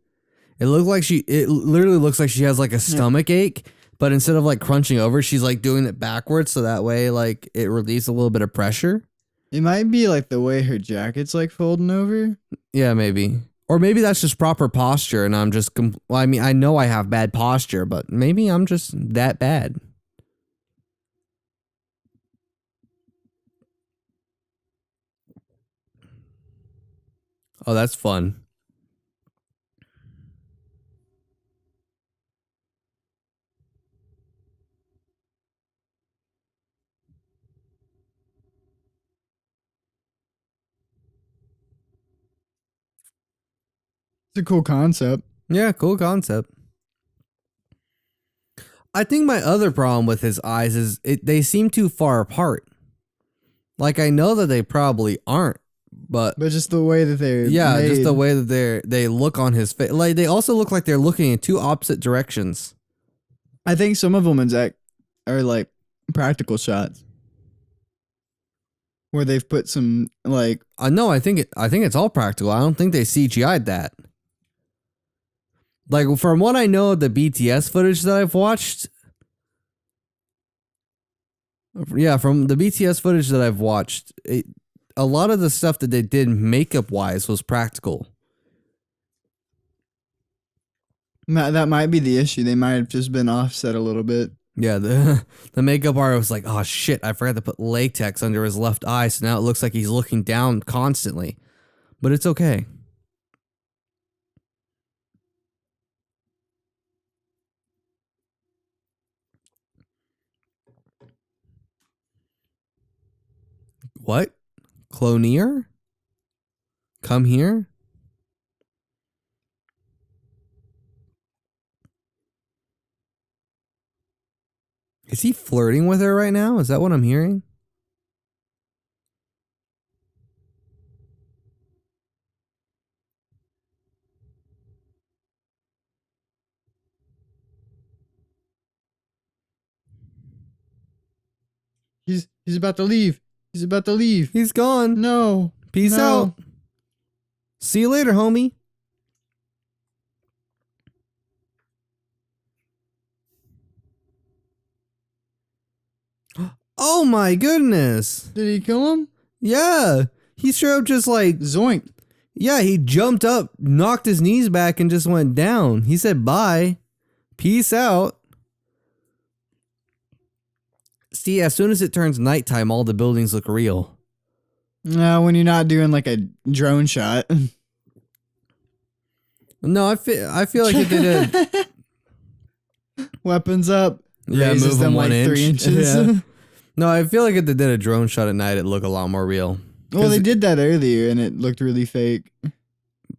It literally looks like she has like a stomach ache, but instead of like crunching over, she's like doing it backwards so that way like it relieves a little bit of pressure. It might be like the way her jacket's like folding over. Yeah, maybe. Or maybe that's just proper posture and I'm just well, I mean, I know I have bad posture, but maybe I'm just that bad. Oh, that's fun. It's a cool concept. Yeah, cool concept. I think my other problem with his eyes is they seem too far apart. Like I know that they probably aren't, but just the way that they're made. just the way that they look on his face. Like they also look like they're looking in two opposite directions. I think some of them are like practical shots where they've put some like. No, I think it's all practical. I don't think they CGI'd that. Like from what I know of the BTS footage that I've watched. Yeah, from the BTS footage that I've watched, a lot of the stuff that they did makeup wise was practical. That might be the issue. They might have just been offset a little bit. Yeah, the makeup artist was like, oh shit, I forgot to put latex under his left eye, so now it looks like he's looking down constantly. But it's okay. What? Cloneer? Come here? Is he flirting with her right now? Is that what I'm hearing? He's about to leave. He's about to leave. He's gone. No. Peace out. See you later, homie. Oh my goodness. Did he kill him? Yeah. He straight up just like Zoink. Yeah, he jumped up, knocked his knees back, and just went down. He said bye. Peace out. See, as soon as it turns nighttime, all the buildings look real. No, when you're not doing like a drone shot. No, I feel like it did a Weapons up. Yeah, Raises move them them 1 like inch. 3 inches. Yeah. No, I feel like if they did a drone shot at night, it'd look a lot more real. Well, they did that earlier and it looked really fake.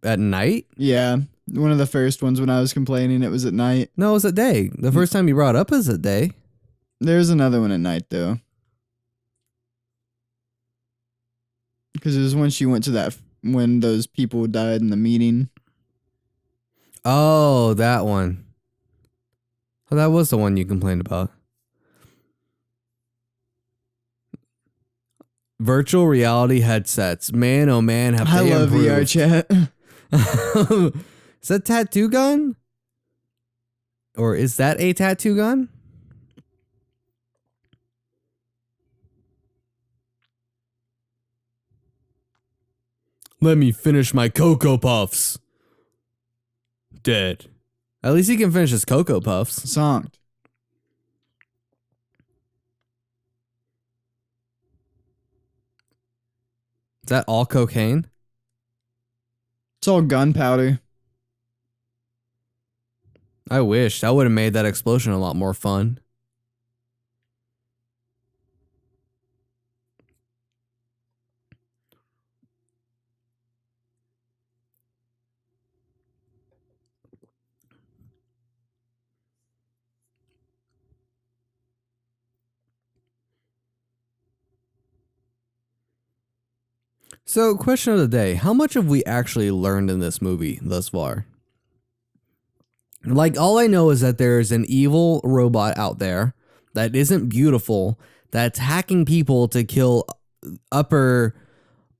At night? Yeah. One of the first ones when I was complaining, it was at night. No, it was at day. The first time you brought it up is at day. There's another one at night, though. Because it was when she went to when those people died in the meeting. Oh, that one. Oh, that was the one you complained about. Virtual reality headsets. Man, oh man, have they I love VR improved. chat. Is that tattoo gun? Or is that a tattoo gun? Let me finish my Cocoa Puffs. Dead. At least he can finish his Cocoa Puffs. Zonked. Is that all cocaine? It's all gunpowder. I wish. That would have made that explosion a lot more fun. So, question of the day. How much have we actually learned in this movie thus far? Like, all I know is that there's an evil robot out there that isn't beautiful, that's hacking people to kill upper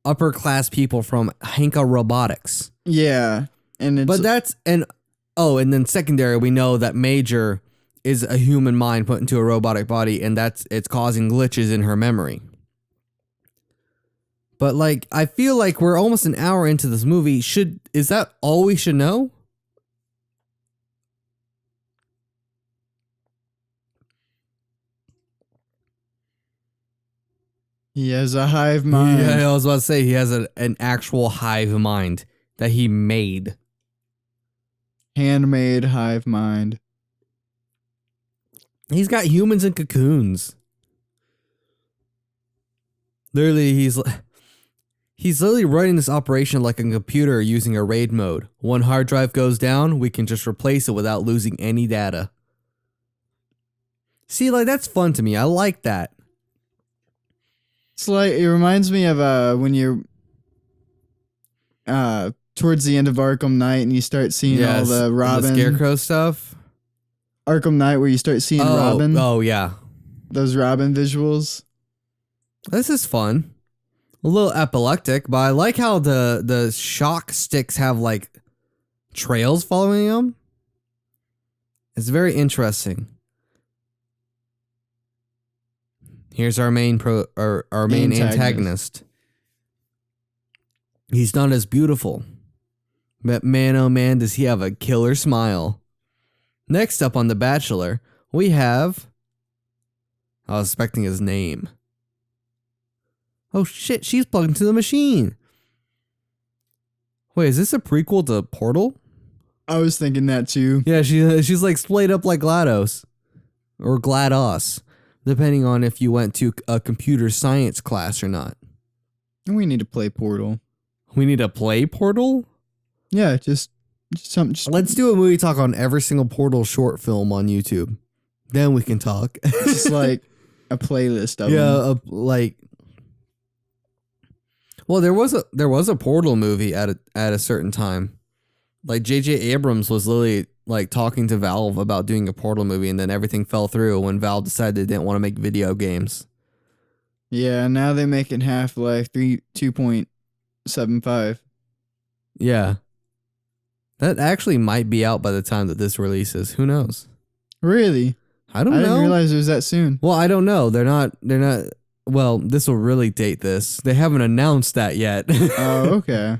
class people from Hanka Robotics. Yeah. And it's But that's, and then secondary, we know that Major is a human mind put into a robotic body, and it's causing glitches in her memory. But like, I feel like we're almost an hour into this movie. Is that all we should know? He has a hive mind. Yeah, I was about to say he has an actual hive mind that he made. Handmade hive mind. He's got humans in cocoons. Literally, he's literally running this operation like a computer using a RAID mode. One hard drive goes down, we can just replace it without losing any data. See, like, that's fun to me. I like that. It's like, it reminds me of when you're towards the end of Arkham Knight and you start seeing all the Robin, the Scarecrow stuff. Arkham Knight, where you start seeing Robin. Oh yeah, those Robin visuals. This is fun. A little epileptic, but I like how the shock sticks have like trails following them. It's very interesting. Here's our main antagonist. He's not as beautiful, but man, oh man, does he have a killer smile. Next up on The Bachelor, we have... I was expecting his name. Oh shit, she's plugged into the machine. Wait, is this a prequel to Portal? I was thinking that too. Yeah, she's like splayed up like GLaDOS. Or GLaDOS, depending on if you went to a computer science class or not. We need to play Portal. We need to play Portal? Yeah, just something. Let's do a movie talk on every single Portal short film on YouTube. Then we can talk. Just like a playlist of them. like. Well, there was a Portal movie at a certain time. Like J.J. Abrams was literally like talking to Valve about doing a Portal movie, and then everything fell through when Valve decided they didn't want to make video games. Yeah, now they make it Half-Life 2.75. Yeah. That actually might be out by the time that this releases. Who knows? Really? I don't know. I didn't realize it was that soon. Well, I don't know. They're not well, this will really date this. They haven't announced that yet. Oh, okay.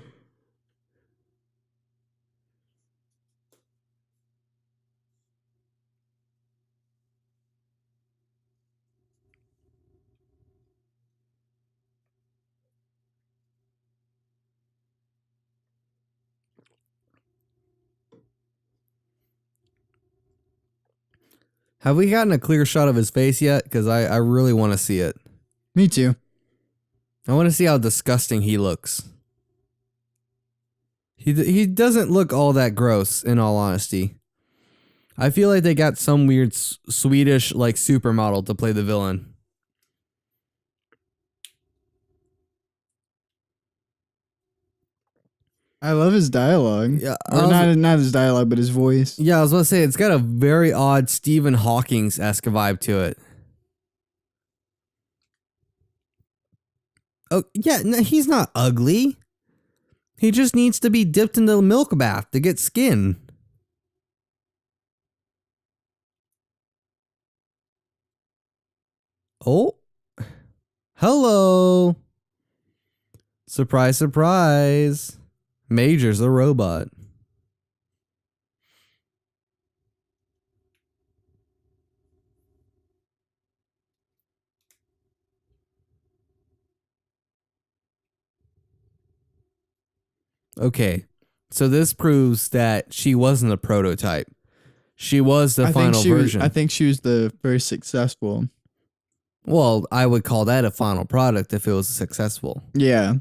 Have we gotten a clear shot of his face yet? Because I really want to see it. Me too. I want to see how disgusting he looks. He doesn't look all that gross, in all honesty. I feel like they got some weird Swedish like supermodel to play the villain. I love his dialogue. Yeah, Or not his dialogue, but his voice. Yeah, I was about to say, it's got a very odd Stephen Hawking-esque vibe to it. Oh, yeah, no, he's not ugly. He just needs to be dipped into the milk bath to get skin. Oh. Hello. Surprise, surprise. Major's a robot. Okay, so this proves that she wasn't a prototype. She was the final version. I think she was the first successful. Well, I would call that a final product if it was successful. Yeah.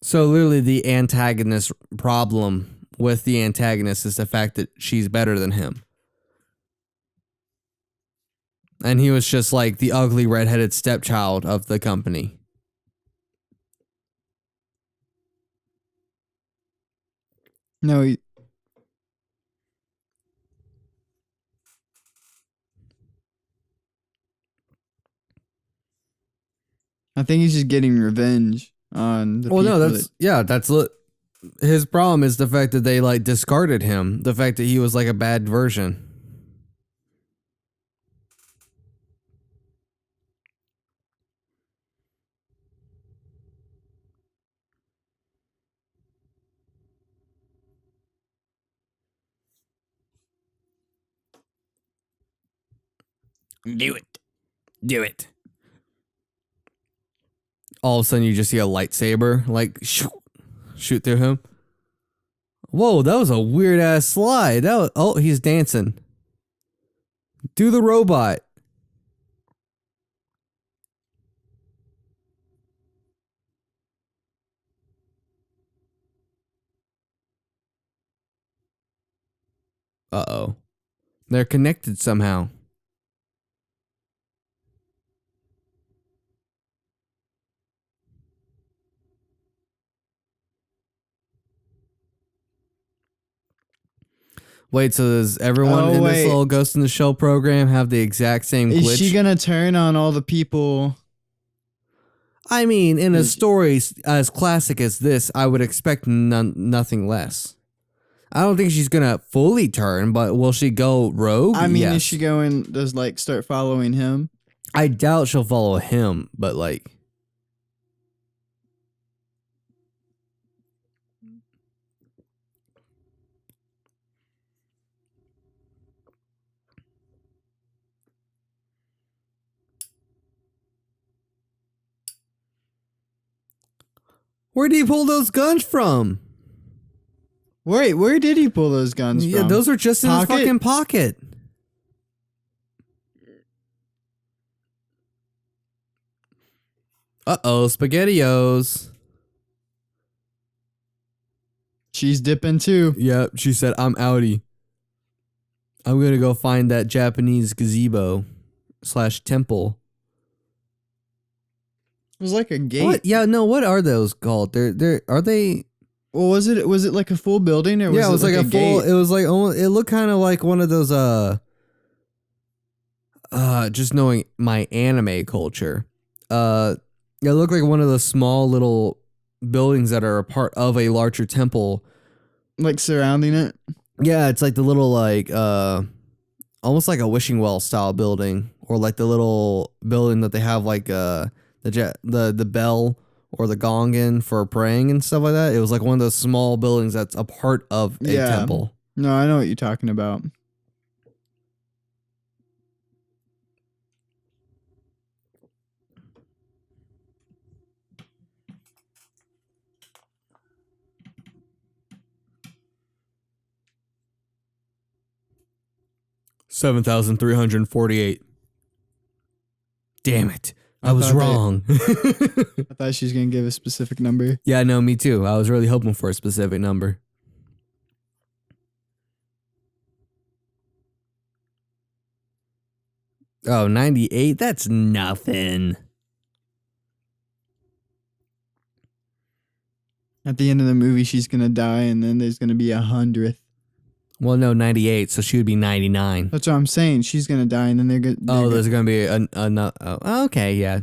So literally the antagonist problem with the antagonist is the fact that she's better than him. And he was just like the ugly redheaded stepchild of the company. No, I think he's just getting revenge on the people. That's his problem is the fact that they like discarded him. The fact that he was like a bad version. Do it. Do it. All of a sudden, you just see a lightsaber like shoot through him. Whoa, that was a weird ass slide. That was, oh, he's dancing. Do the robot. Uh-oh. They're connected somehow. Wait, so does everyone in this little Ghost in the Shell program have the exact same glitch? Is she gonna turn on all the people? I mean, in a story as classic as this, I would expect nothing less. I don't think she's gonna fully turn, but will she go rogue? I mean, yes. is she going, does like start following him? I doubt she'll follow him, but like... Where did he pull those guns from? Wait, where did he pull those guns from? Yeah, those are just in his fucking pocket. Uh-oh, SpaghettiOs. She's dipping too. Yep, she said, I'm outie. I'm gonna go find that Japanese gazebo / temple. It was like a gate. What? Yeah, no, what are those called? Are they... Well, was it like a full building or was yeah, it was like a full, gate? it was like almost, it looked kind of like one of those just knowing my anime culture. It looked like one of those small little buildings that are a part of a larger temple. Like surrounding it? Yeah, it's like the little like almost like a wishing well style building, or like the little building that they have like the bell or the gong in for praying and stuff like that. It was like one of those small buildings that's a part of a temple. No, I know what you're talking about. $7,348. Damn it. I was wrong. I thought she was going to give a specific number. Yeah, no, me too. I was really hoping for a specific number. Oh, 98? That's nothing. At the end of the movie, she's going to die, and then there's going to be 100th. Well, no, 98, so she would be 99. That's what I'm saying. She's going to die, and then they're going to... Oh, there's going to be another... Oh, okay, yeah.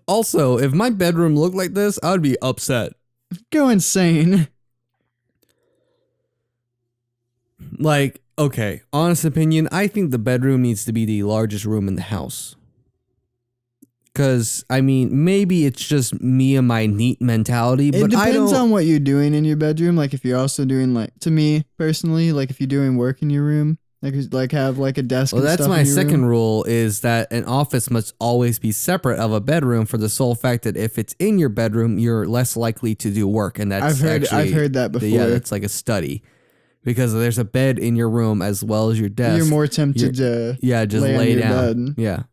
Also, if my bedroom looked like this, I would be upset. Go insane. Like, okay, honest opinion, I think the bedroom needs to be the largest room in the house. Because, I mean, maybe it's just me and my neat mentality, but it depends on what you're doing in your bedroom. Like, if you're also doing, like, to me, personally, like, if you're doing work in your room, like have, like, a desk and stuff in your room. Well, that's my second rule, is that an office must always be separate of a bedroom, for the sole fact that if it's in your bedroom, you're less likely to do work. And that's I've heard that before. Yeah, that's like a study. Because there's a bed in your room as well as your desk. You're more tempted to just lay down. Bed. Yeah.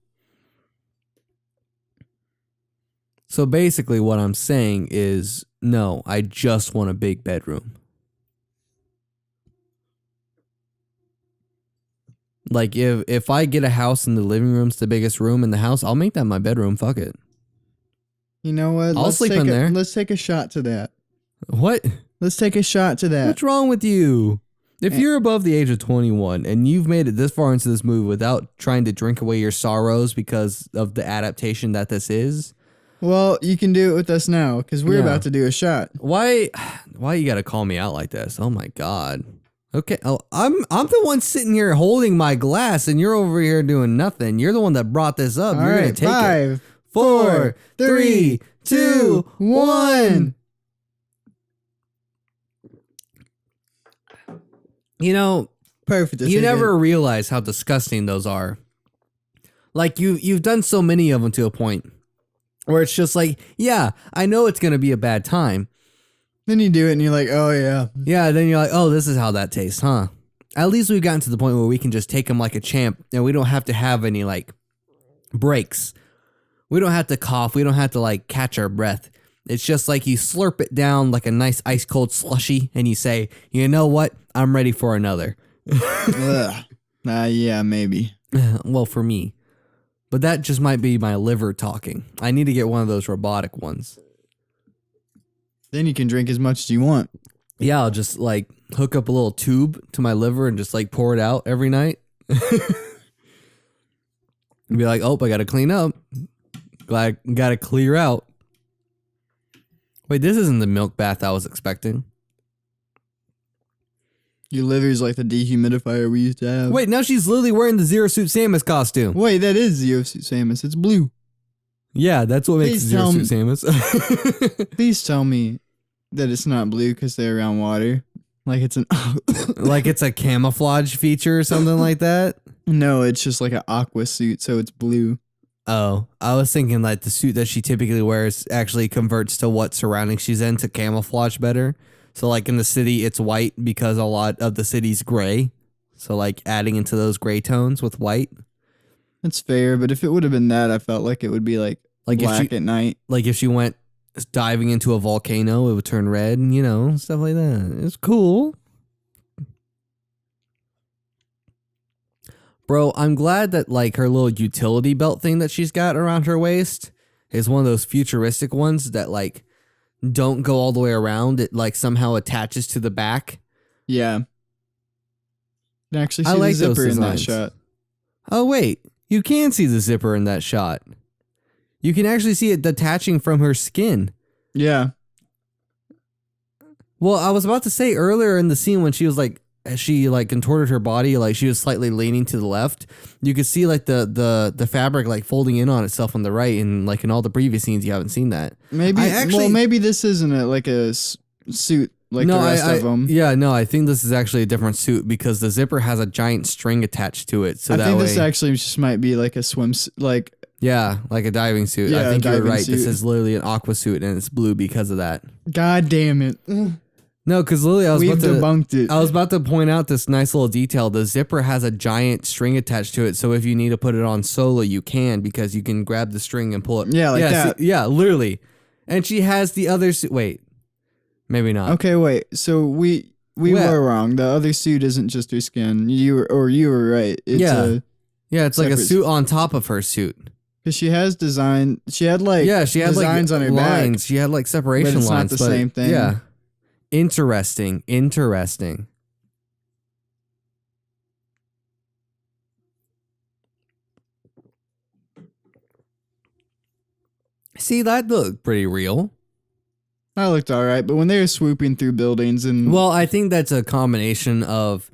So basically what I'm saying is, no, I just want a big bedroom. Like, if I get a house and the living room's the biggest room in the house, I'll make that my bedroom. Fuck it. You know what? I'll sleep in there. Let's take a shot to that. What? Let's take a shot to that. What's wrong with you? If you're above the age of 21 and you've made it this far into this movie without trying to drink away your sorrows because of the adaptation that this is, Well, you can do it with us now because we're Yeah. about to do a shot. Why you gotta call me out like this? Oh my god. Okay. Oh, I'm the one sitting here holding my glass, and you're over here doing nothing. You're the one that brought this up. All You're gonna right, take it. 5, 4, 3, 2, 1. You know, Perfect. you never realize how disgusting those are. Like you've done so many of them to a point where it's just like, yeah, I know it's gonna be a bad time. Then you do it and you're like, oh yeah. Yeah, then you're like, oh, this is how that tastes, huh? At least we've gotten to the point where we can just take them like a champ, and we don't have to have any like breaks. We don't have to cough. We don't have to like catch our breath. It's just like you slurp it down like a nice ice cold slushy, and you say, you know what? I'm ready for another. Ugh. Yeah, maybe. Well, for me. But that just might be my liver talking. I need to get one of those robotic ones. Then you can drink as much as you want. Yeah, I'll just like hook up a little tube to my liver and just like pour it out every night. And be like, oh, I gotta clean up. Gotta clear out. Wait, this isn't the milk bath I was expecting. Your liver's like the dehumidifier we used to have. Wait, now she's literally wearing the Zero Suit Samus costume. Wait, that is Zero Suit Samus. It's blue. Yeah, that's what makes Please Zero tell Suit Samus. Please tell me that it's not blue because they're around water. Like it's an... Like it's a camouflage feature or something like that? No, it's just like an aqua suit, so it's blue. Oh, I was thinking like the suit that she typically wears actually converts to what surroundings she's in to camouflage better. So like in the city, it's white because a lot of the city's gray. So like adding into those gray tones with white. That's fair, but if it would have been that, I felt like it would be like black at night. Like if she went diving into a volcano, it would turn red, and you know, stuff like that. It's cool. Bro, I'm glad that like her little utility belt thing that she's got around her waist is one of those futuristic ones that like don't go all the way around. It like somehow attaches to the back. Yeah. You can actually see I like the those zipper in that designs. shot. Oh wait, you can see the zipper in that shot. You can actually see it detaching from her skin. Yeah. Well, I was about to say earlier in the scene when she was like, as she like contorted her body, like she was slightly leaning to the left, you could see like the fabric like folding in on itself on the right, and like in all the previous scenes you haven't seen that. Maybe maybe this isn't like a suit like the rest of them. Yeah, no, I think this is actually a different suit because the zipper has a giant string attached to it. So I that think way, this actually just might be like a like yeah, like a diving suit. Yeah, I think a you're diving right. This suit. is literally an aqua suit, and it's blue because of that. God damn it. No, because literally We've debunked it. I was about to point out this nice little detail. The zipper has a giant string attached to it, so if you need to put it on solo, you can, because you can grab the string and pull it. Yeah, like that. See, yeah, literally. And she has the other suit. Wait, maybe not. Okay, wait. So we were wrong. The other suit isn't just her skin. You were right. It's Yeah, it's like a separate suit on top of her suit. because she has design. She had like She had designs like on her lines. back. She had like separation But it's not lines. the same thing. Yeah. Interesting. See, that looked pretty real. That looked all right, but when they were swooping through buildings and Well, I think that's a combination of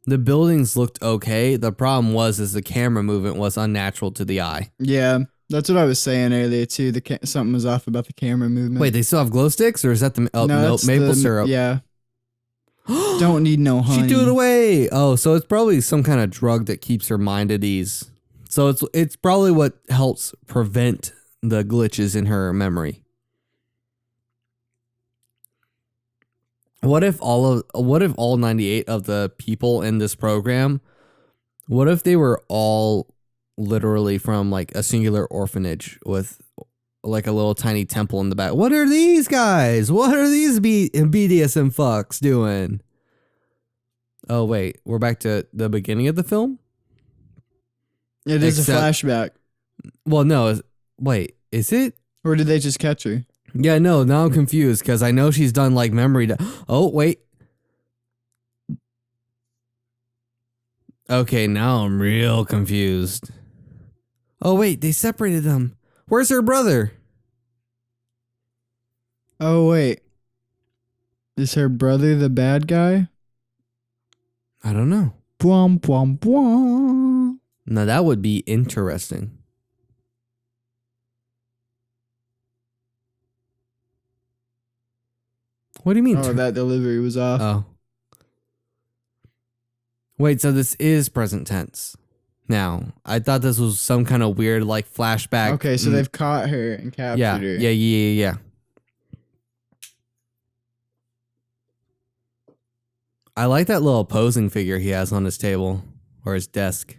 the buildings looked okay. The problem is the camera movement was unnatural to the eye. yeah, that's what I was saying earlier too. Something was off about the camera movement. Wait, they still have glow sticks, or is that the that's maple syrup? Yeah. Don't need no honey. She threw it away. Oh, so it's probably some kind of drug that keeps her mind at ease. So it's probably what helps prevent the glitches in her memory. What if all 98 of the people in this program, what if they were all literally from like a singular orphanage with like a little tiny temple in the back? What are these guys? What are these BDSM fucks doing? Oh wait, we're back to the beginning of the film? It is a flashback. Well, no, wait, is it? Or did they just catch her? Yeah, no, now I'm confused because I know she's done like memory. Oh, wait. Okay, now I'm real confused. Oh, wait, they separated them. Where's her brother? Oh, wait. Is her brother the bad guy? I don't know. Bwom, bwom, bwom. Now that would be interesting. What do you mean? Oh, that delivery was off. Oh. Wait, so this is present tense. Now, I thought this was some kind of weird like flashback. Okay, so they've caught her and captured yeah, her. yeah. I like that little posing figure he has on his table or his desk.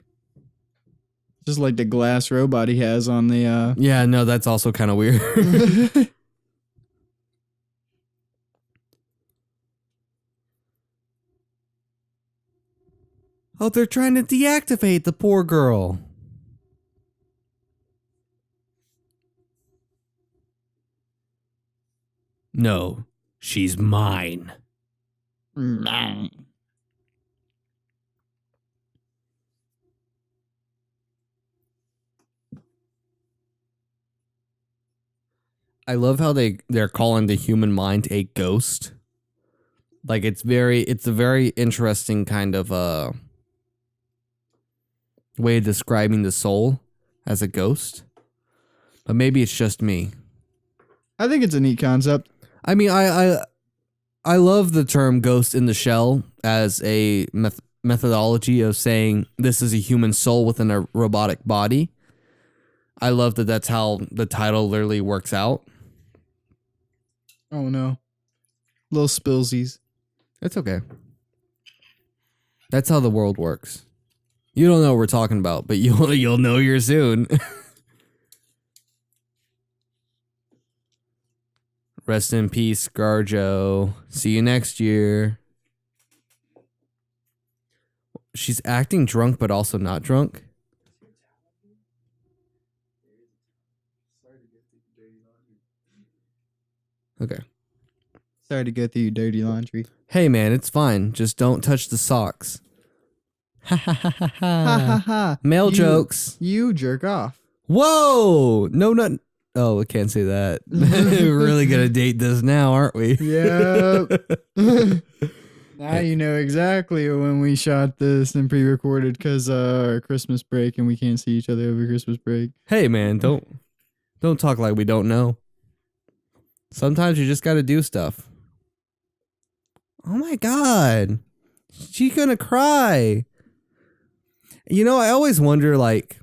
Just like the glass robot he has on the Yeah, no, that's also kind of weird. Oh, they're trying to deactivate the poor girl. No, she's mine. I love how they're calling the human mind a ghost. Like it's a very interesting kind of way of describing the soul as a ghost. But maybe it's just me. I think it's a neat concept. I mean, I love the term ghost in the shell as a methodology of saying this is a human soul within a robotic body. I love that that's how the title literally works out. Oh no. Little spillsies. It's okay. That's how the world works. You don't know what we're talking about, but you'll know here soon. Rest in peace, Scarjo. See you next year. She's acting drunk, but also not drunk. Okay. Sorry to go through your dirty laundry. Hey, man, it's fine. Just don't touch the socks. Ha ha ha ha Ha ha ha. ha. Male jokes. You jerk off. Whoa! No, not. Oh, I can't say that. We're really gonna date this now, aren't we? Yep. Now you know exactly when we shot this and pre-recorded because our Christmas break and we can't see each other over Christmas break. Hey, man, don't talk like we don't know. Sometimes you just gotta do stuff. Oh my god, she's gonna cry. You know, I always wonder, like,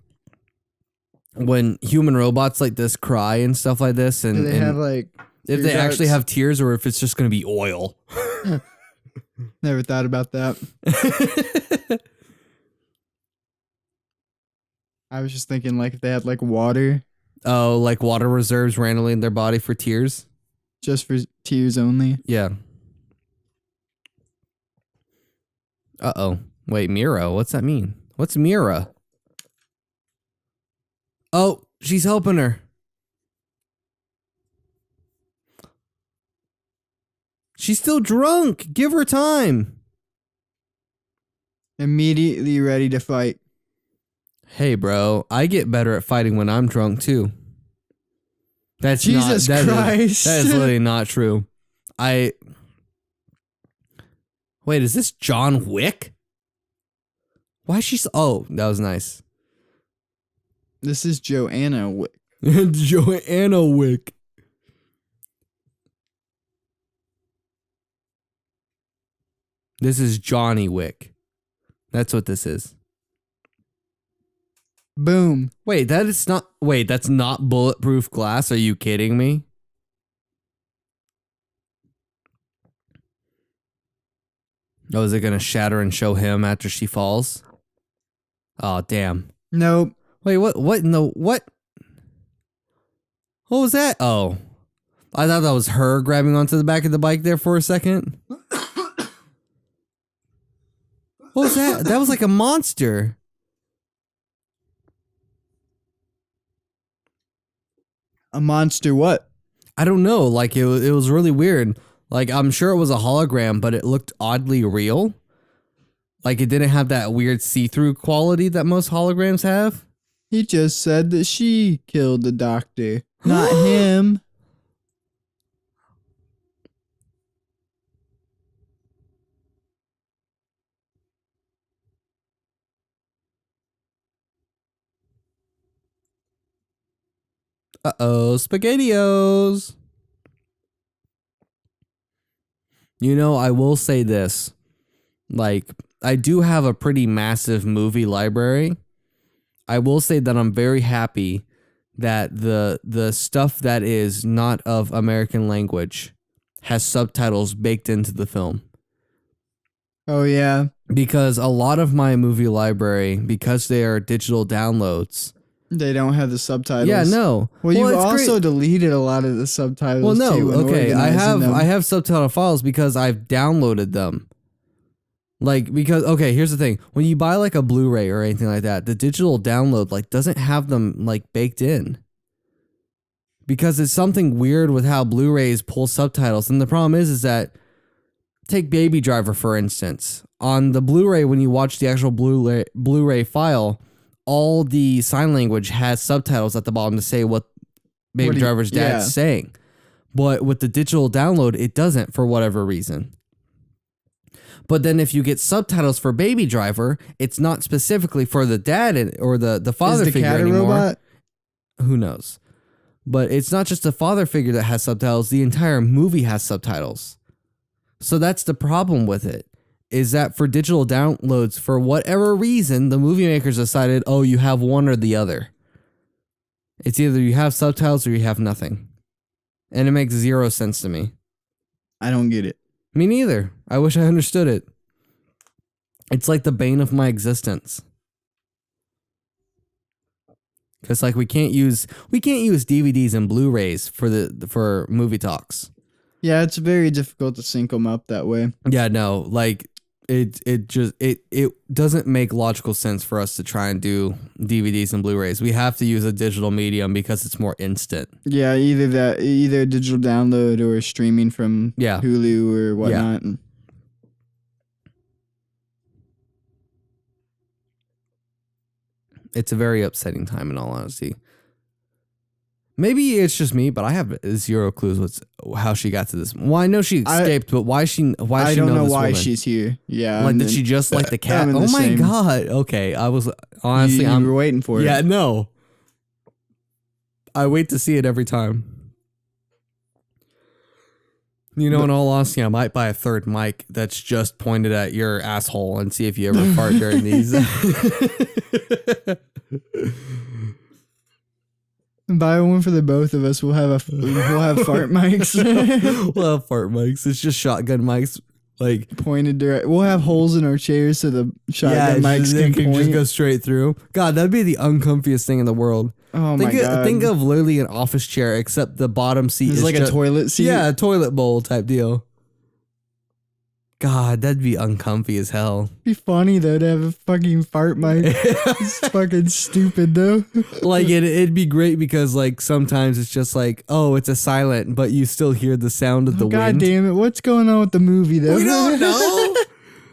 when human robots like this cry and stuff like this, and Do they have like if they actually have tears or if it's just gonna be oil. Never thought about that. I was just thinking like if they had like water. Oh, like water reserves randomly in their body for tears? Just for tears only. Yeah. Uh-oh. Wait, Mira, what's that mean? What's Mira? Oh, she's helping her. She's still drunk. Give her time. Immediately ready to fight. Hey, bro, I get better at fighting when I'm drunk, too. That's Jesus Christ. That is literally not true. Wait, is this John Wick? Why is she oh, that was nice. This is Joanna Wick. Joanna Wick. This is Johnny Wick. That's what this is. Boom. Wait, that's not bulletproof glass. Are you kidding me? Oh, is it gonna shatter and show him after she falls? Oh, damn. Nope. Wait, what in the what? What was that? Oh. I thought that was her grabbing onto the back of the bike there for a second. What was that? That was like a monster. A monster what? I don't know. Like it was really weird. Like I'm sure it was a hologram, but it looked oddly real. Like it didn't have that weird see-through quality that most holograms have. He just said that she killed the doctor, not him. Uh-oh, SpaghettiOs. You know, I will say this. Like, I do have a pretty massive movie library. I will say that I'm very happy that the stuff that is not of American language has subtitles baked into the film. Oh, yeah. Because a lot of my movie library, because they are digital downloads, They don't have the subtitles. yeah, no. Well, you've it's also great. deleted a lot of the subtitles. Well, no, too, when okay. organizing them. I have subtitle files because I've downloaded them. Like, because, okay, here's the thing. When you buy like a Blu-ray or anything like that, the digital download like doesn't have them like baked in. Because it's something weird with how Blu-rays pull subtitles. And the problem is that, take Baby Driver for instance. On the Blu-ray, when you watch the actual Blu-ray file, all the sign language has subtitles at the bottom to say what Baby Driver's dad's saying. But with the digital download, it doesn't for whatever reason. But then if you get subtitles for Baby Driver, it's not specifically for the dad or the father Is the figure cat a anymore. robot? Who knows? But it's not just the father figure that has subtitles. The entire movie has subtitles. So that's the problem with it. Is that for digital downloads, for whatever reason, the movie makers decided, oh, you have one or the other. It's either you have subtitles or you have nothing. And it makes zero sense to me. I don't get it. Me neither. I wish I understood it. It's like the bane of my existence. Because like we can't use DVDs and Blu-rays for movie talks. Yeah, it's very difficult to sync them up that way. Yeah, no, like it doesn't make logical sense for us to try and do DVDs and Blu-rays. We have to use a digital medium because it's more instant. Yeah, either digital download or streaming from Yeah. Hulu or whatnot. Yeah. It's a very upsetting time in all honesty. Maybe it's just me, but I have zero clues how she got to this. Well, I know she escaped, but why she I don't know this why woman? she's here. Yeah, Like, did she just like the cat? I'm in Oh the my same- god. Okay, I was honestly you were waiting for it. Yeah, no. I wait to see it every time. You know, in all honesty, I might buy a third mic that's just pointed at your asshole and see if you ever fart during these. Buy one for the both of us. We'll have fart mics We'll have fart mics. It's just shotgun mics, like pointed direct. We'll have holes in our chairs so the shotgun mics they can can just point. go straight through. God, that'd be the uncomfiest thing in the world. Oh my god! Think of literally an office chair, except the bottom seat It's is like just, a toilet seat. Yeah, a toilet bowl type deal. God, that'd be uncomfy as hell. It'd be funny though to have a fucking fart mic. It's fucking stupid though. Like it'd be great because like sometimes it's just like, oh, it's a silent, but you still hear the sound of the God wind. damn it! What's going on with the movie though? We don't know.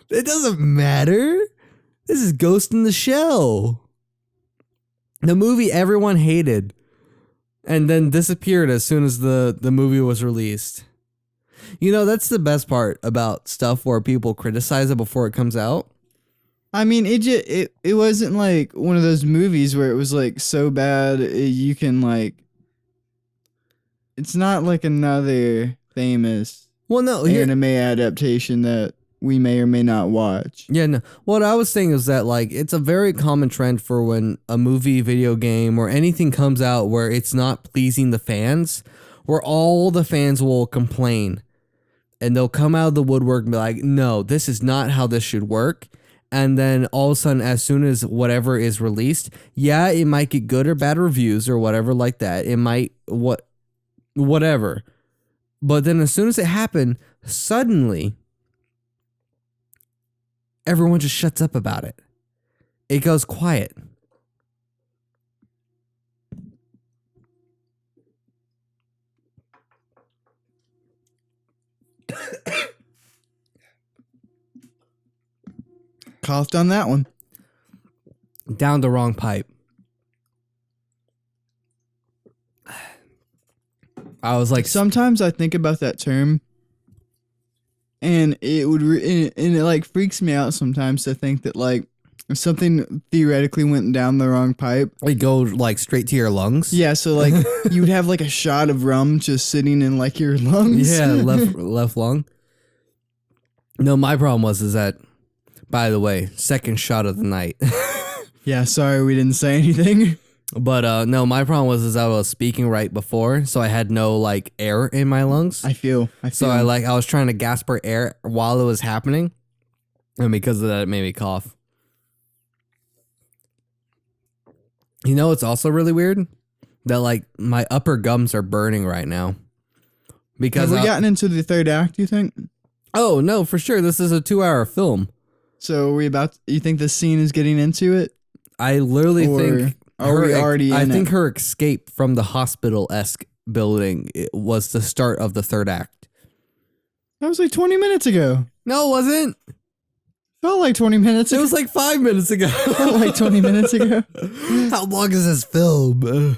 It doesn't matter. This is Ghost in the Shell. The movie everyone hated and then disappeared as soon as the movie was released. You know, that's the best part about stuff where people criticize it before it comes out. I mean, it wasn't like one of those movies where it was like so bad you can like. It's not like another famous anime adaptation that we may or may not watch. Yeah, no. What I was saying is that like it's a very common trend for when a movie, video game, or anything comes out where it's not pleasing the fans, where all the fans will complain. And they'll come out of the woodwork and be like, no, this is not how this should work. And then all of a sudden, as soon as whatever is released, yeah, it might get good or bad reviews or whatever like that. It might, whatever. But then as soon as it happened, suddenly, everyone just shuts up about it. It goes quiet. Coughed on that one. Down the wrong pipe. I was like, Sometimes I think about that term, and it would and it like freaks me out sometimes to think that like If something theoretically went down the wrong pipe. It goes like straight to your lungs. Yeah, so like you would have like a shot of rum just sitting in like your lungs. Yeah, left lung. No, my problem is that, by the way, second shot of the night. Yeah, sorry we didn't say anything. But no, my problem was I was speaking right before, so I had no like air in my lungs. I feel. So I was trying to gasp for air while it was happening, and because of that, it made me cough. You know, it's also really weird that like my upper gums are burning right now. Because have we gotten into the third act? You think? Oh no, for sure. This is a 2-hour film. So are we about? You think this scene is getting into it? I literally think. Are we already in I think it? her escape from the hospital-esque building was the start of the third act. That was like 20 minutes ago. No, it wasn't. Felt like 20 minutes It ago. was like 5 minutes ago. Felt like 20 minutes ago. How long is this film?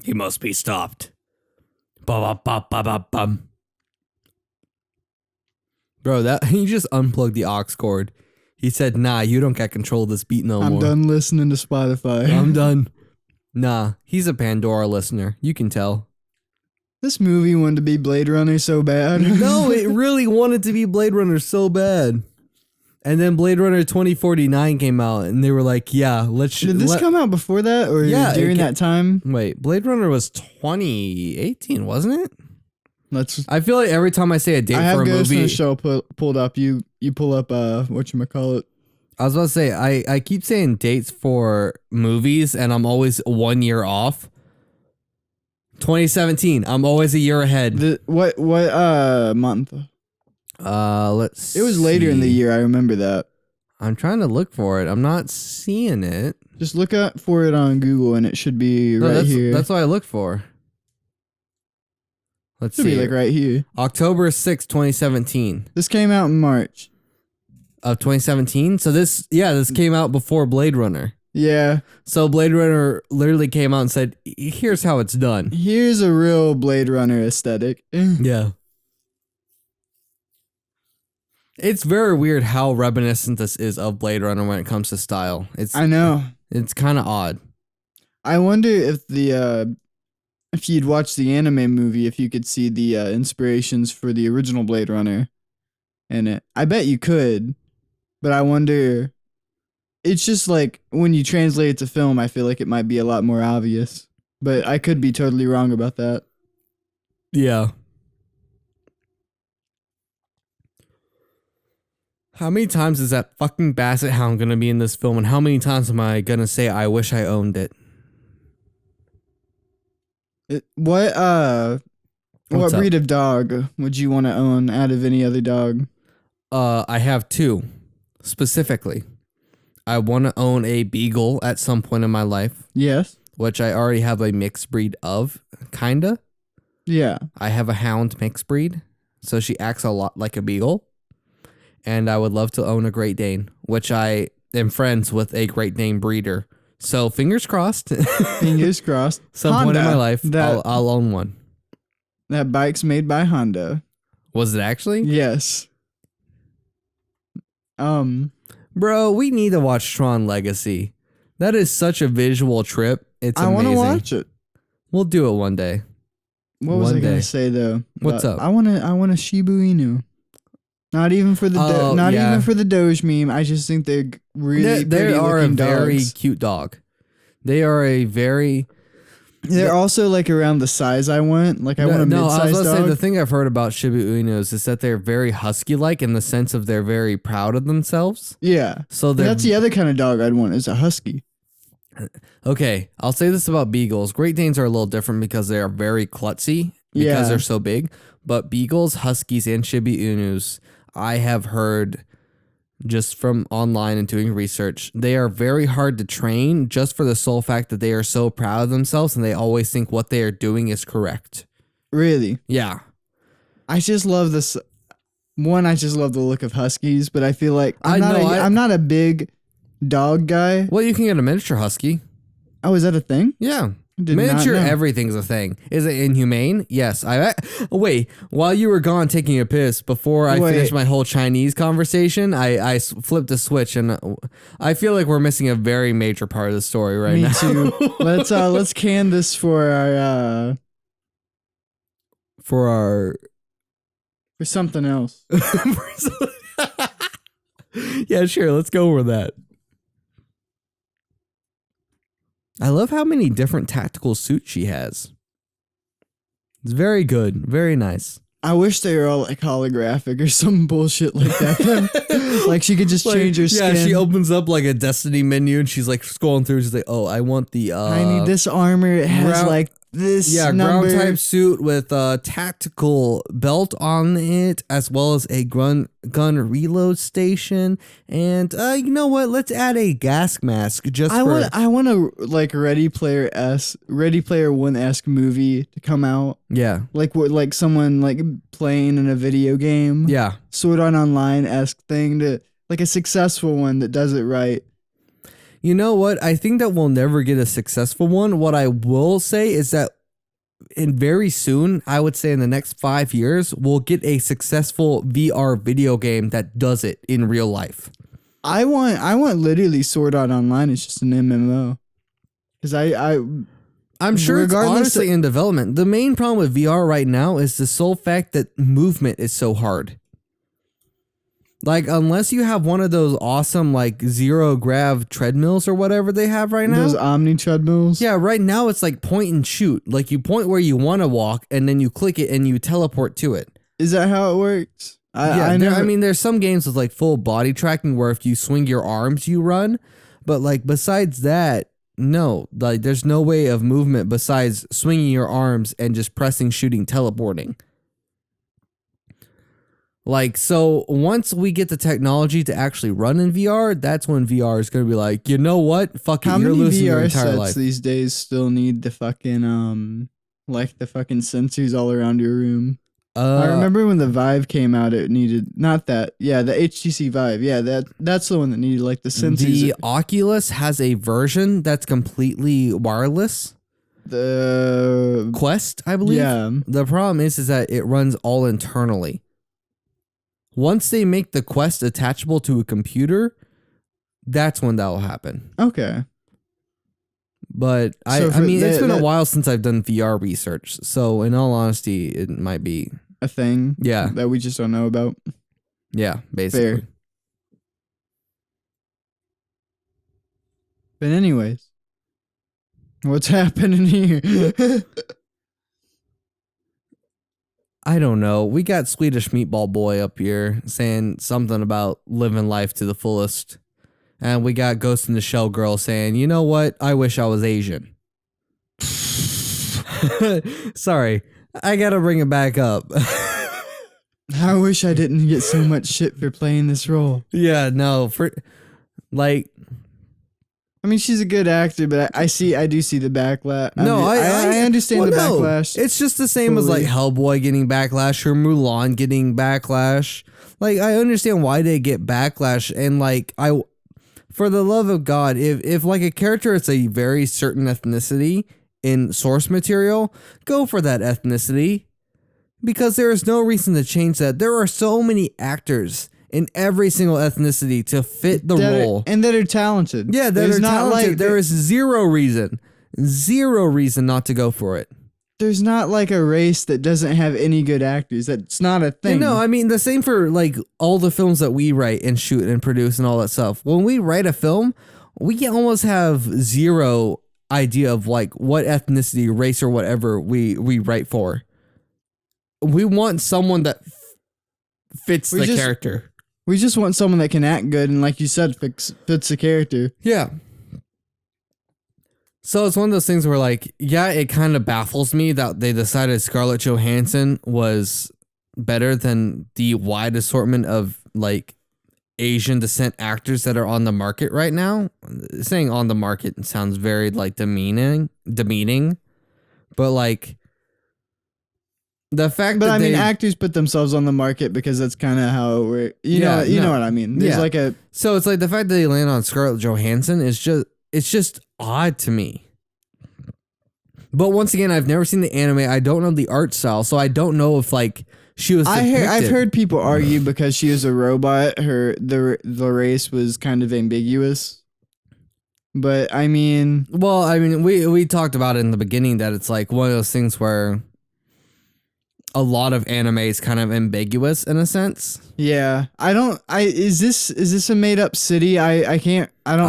He must be stopped. Ba-ba-ba-ba-ba-bum. Bro, that he just unplugged the aux cord. He said, "Nah, you don't got control of this beat no more. I'm done listening to Spotify. I'm done." Nah, he's a Pandora listener. You can tell. This movie wanted to be Blade Runner so bad. No, it really wanted to be Blade Runner so bad. And then Blade Runner 2049 came out, and they were like, "Yeah, let's." Did this come out before that, or Yeah, during that time? Wait, Blade Runner was 2018, wasn't it? Let's. I feel like every time I say a date I have for a Ghost in movie, the Shell pulled up. You pull up whatchamacallit. I was about to say I keep saying dates for movies, and I'm always 1 year off. 2017, I'm always a year ahead. What month? Let's. It was later in the see. year. I remember that. I'm trying to look for it. I'm not seeing it. Just look up for it on Google, and it should be No, right here. That's what I look for. Let's should see. be like right here. October 6th, 2017. This came out in March. Of 2017? So this came out before Blade Runner. Yeah. So Blade Runner literally came out and said, "Here's how it's done." Here's a real Blade Runner aesthetic. Yeah. It's very weird how reminiscent this is of Blade Runner when it comes to style. I know. It's kind of odd. I wonder if if you'd watch the anime movie, if you could see the inspirations for the original Blade Runner in it. I bet you could, but I wonder. It's just like when you translate it to film, I feel like it might be a lot more obvious, but I could be totally wrong about that. Yeah. How many times is that fucking basset hound gonna be in this film, and how many times am I gonna say I wish I owned it? What What's breed of dog would you want to own out of any other dog? I have two specifically. I want to own a beagle at some point in my life, Yes. which I already have a mixed breed of, kinda. Yeah. I have a hound mixed breed, so she acts a lot like a beagle. And I would love to own a Great Dane, which I am friends with a Great Dane breeder. So fingers crossed. Fingers crossed. Some point in my life, That I'll own one. that bike's made by Honda. Was it actually? Yes. Bro, we need to watch Tron Legacy. That is such a visual trip. It's I amazing. want to watch it. We'll do it one day. What was One I gonna day. say though? What's up? I want a Shiba Inu. Not even for the even for the Doge meme. I just think they're really They pretty are a looking very dogs. cute dog. They are a very... They're also like around the size I want. Like I want a No, I was mid-sized going to say, dog. the thing I've heard about Shiba Inus is that they're very husky-like in the sense of they're very proud of themselves. Yeah. So they're... That's the other kind of dog I'd want is a husky. Okay, I'll say this about beagles. Great Danes are a little different because they are very klutzy because Yeah. they're so big. But beagles, huskies, and Shiba Inus, I have heard just from online and doing research, they are very hard to train just for the sole fact that they are so proud of themselves and they always think what they are doing is correct. Really? Yeah. I just love this. One, I just love the look of huskies, but I feel like I'm not a big dog guy. Well, you can get a miniature husky. Oh, is that a thing? Yeah. Did not Miniature know. everything's a thing. Is it inhumane? Yes. Wait. While you were gone taking a piss, before I finished my whole Chinese conversation, I flipped a switch, and I feel like we're missing a very major part of the story right now. Me too. Let's can this for our for something else. Yeah, sure. Let's go over that. I love how many different tactical suits she has. It's very good. Very nice. I wish they were all like holographic or some bullshit like that. Like she could just change her skin. Yeah, she opens up like a Destiny menu and she's like scrolling through. She's like, oh, I want the I need this armor. It has like this number. Ground type suit with a tactical belt on it, as well as a gun reload station. And you know what? Let's add a gas mask just I want a like Ready Player 1-esque movie to come out. Yeah. Like someone like playing in a video game. Yeah. Sword Art Online-esque thing, to like a successful one that does it right. You know what? I think that we'll never get a successful one. What I will say is that very soon, I would say in the next 5 years, we'll get a successful VR video game that does it in real life. I want literally Sword Art Online. It's just an MMO. Because I'm sure it's honestly in development. The main problem with VR right now is the sole fact that movement is so hard. Like, unless you have one of those awesome, like, zero-grav treadmills or whatever they have right now. Those Omni treadmills? Yeah, right now it's like point and shoot. Like, you point where you want to walk, and then you click it, and you teleport to it. Is that how it works? I mean, there's some games with, like, full body tracking where if you swing your arms, you run. But, like, besides that, no. Like, there's no way of movement besides swinging your arms and just pressing, shooting, teleporting. Like, so once we get the technology to actually run in VR, that's when VR is going to be like, you know what? Fuck it, you're losing your entire life. How many VR sets these days still need the fucking, like the fucking sensors all around your room? I remember when the Vive came out, it needed, not that, yeah, the HTC Vive. Yeah, that's the one that needed like the sensors. The Oculus has a version that's completely wireless. The Quest, I believe. Yeah. The problem is that it runs all internally. Once they make the Quest attachable to a computer, that's when that will happen. Okay. But I mean, it's been a while since I've done VR research. So in all honesty, it might be a thing. Yeah. That we just don't know about. Yeah, basically. Fair. But anyways, what's happening here? I don't know. We got Swedish Meatball Boy up here saying something about living life to the fullest. And we got Ghost in the Shell Girl saying, you know what? I wish I was Asian. Sorry. I gotta bring it back up. I wish I didn't get so much shit for playing this role. Yeah, no. I mean, she's a good actor, but I do see the backlash. I understand the backlash. It's just the same as like Hellboy getting backlash or Mulan getting backlash. Like, I understand why they get backlash, and like for the love of God, if like a character is a very certain ethnicity in source material, go for that ethnicity, because there is no reason to change that. There are so many actors in every single ethnicity to fit the role. And that are talented. Yeah, that are talented. There is zero reason not to go for it. There's not like a race that doesn't have any good actors. That's not a thing. No, I mean, the same for like all the films that we write and shoot and produce and all that stuff. When we write a film, we almost have zero idea of like what ethnicity, race, or whatever we write for. We want someone that fits the character. We just want someone that can act good and, like you said, fits the character. Yeah. So it's one of those things where, like, yeah, it kind of baffles me that they decided Scarlett Johansson was better than the wide assortment of, like, Asian descent actors that are on the market right now. Saying on the market sounds very, like, demeaning. But, like, the fact that actors put themselves on the market because that's kind of how it works. You know what I mean? There's like a... So it's like the fact that they land on Scarlett Johansson is just odd to me. But once again, I've never seen the anime. I don't know the art style, so I don't know if like she was. I've heard people argue because she was a robot, the race was kind of ambiguous. But I mean, Well, I mean, we talked about it in the beginning that it's like one of those things where a lot of anime is kind of ambiguous in a sense. yeah, is this a made up city? I don't know.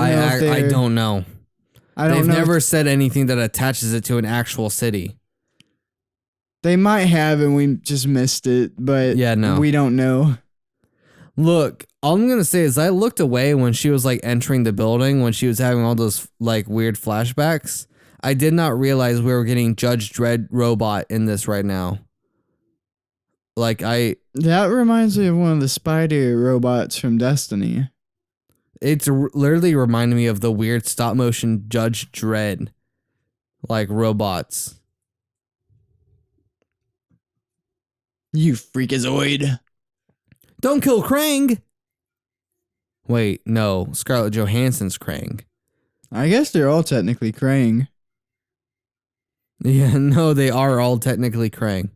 I don't know. They've know never said anything that attaches it to an actual city. They might have, and we just missed it, but Yeah, no. we don't know. Look, all I'm gonna say is I looked away when she was like entering the building, when she was having all those like weird flashbacks. I did not realize we were getting Judge Dredd robot in this right now. That reminds me of one of the spider robots from Destiny. It's literally reminding me of the weird stop motion Judge Dredd like robots. You freakazoid. Don't kill Krang. Wait, no, Scarlett Johansson's Krang. I guess they're all technically Krang. Yeah, no, they are all technically Krang.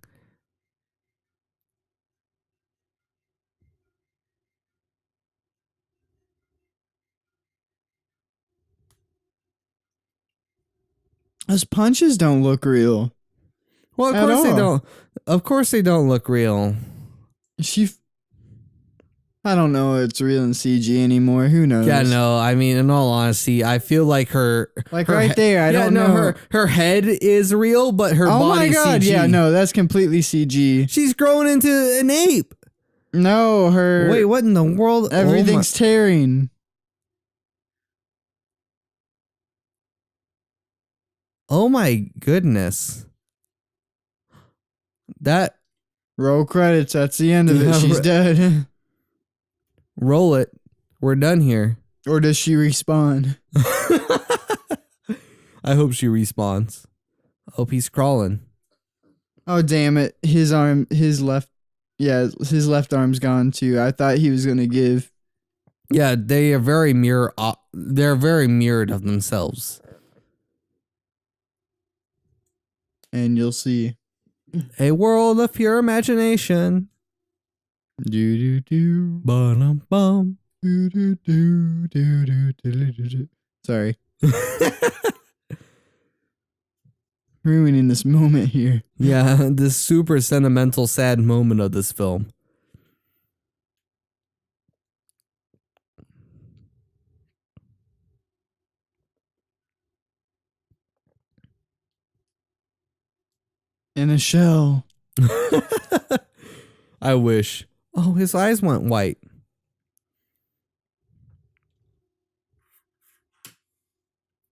Those punches don't look real. Well, of course they don't. Of course they don't look real. I don't know if it's real in CG anymore. Who knows? Yeah, no. I mean, in all honesty, I feel like her right there. I don't know. Her head is real, but her body's CG. Oh my god! Yeah, no, that's completely CG. She's growing into an ape. No, her. Wait, what in the world? Everything's tearing. Oh my goodness. That. Roll credits. That's the end of it. She's dead. Roll it. We're done here. Or does she respawn? I hope she respawns. Hope he's crawling. Oh, damn it. His left arm's gone too. I thought he was going to give. Yeah, they are very they're very mirrored of themselves. And you'll see. A world of pure imagination. Do do do. Bum bum. Do do do do do do do. Sorry. Ruining this moment here. Yeah, this super sentimental, sad moment of this film. In a shell. I wish. Oh, his eyes went white.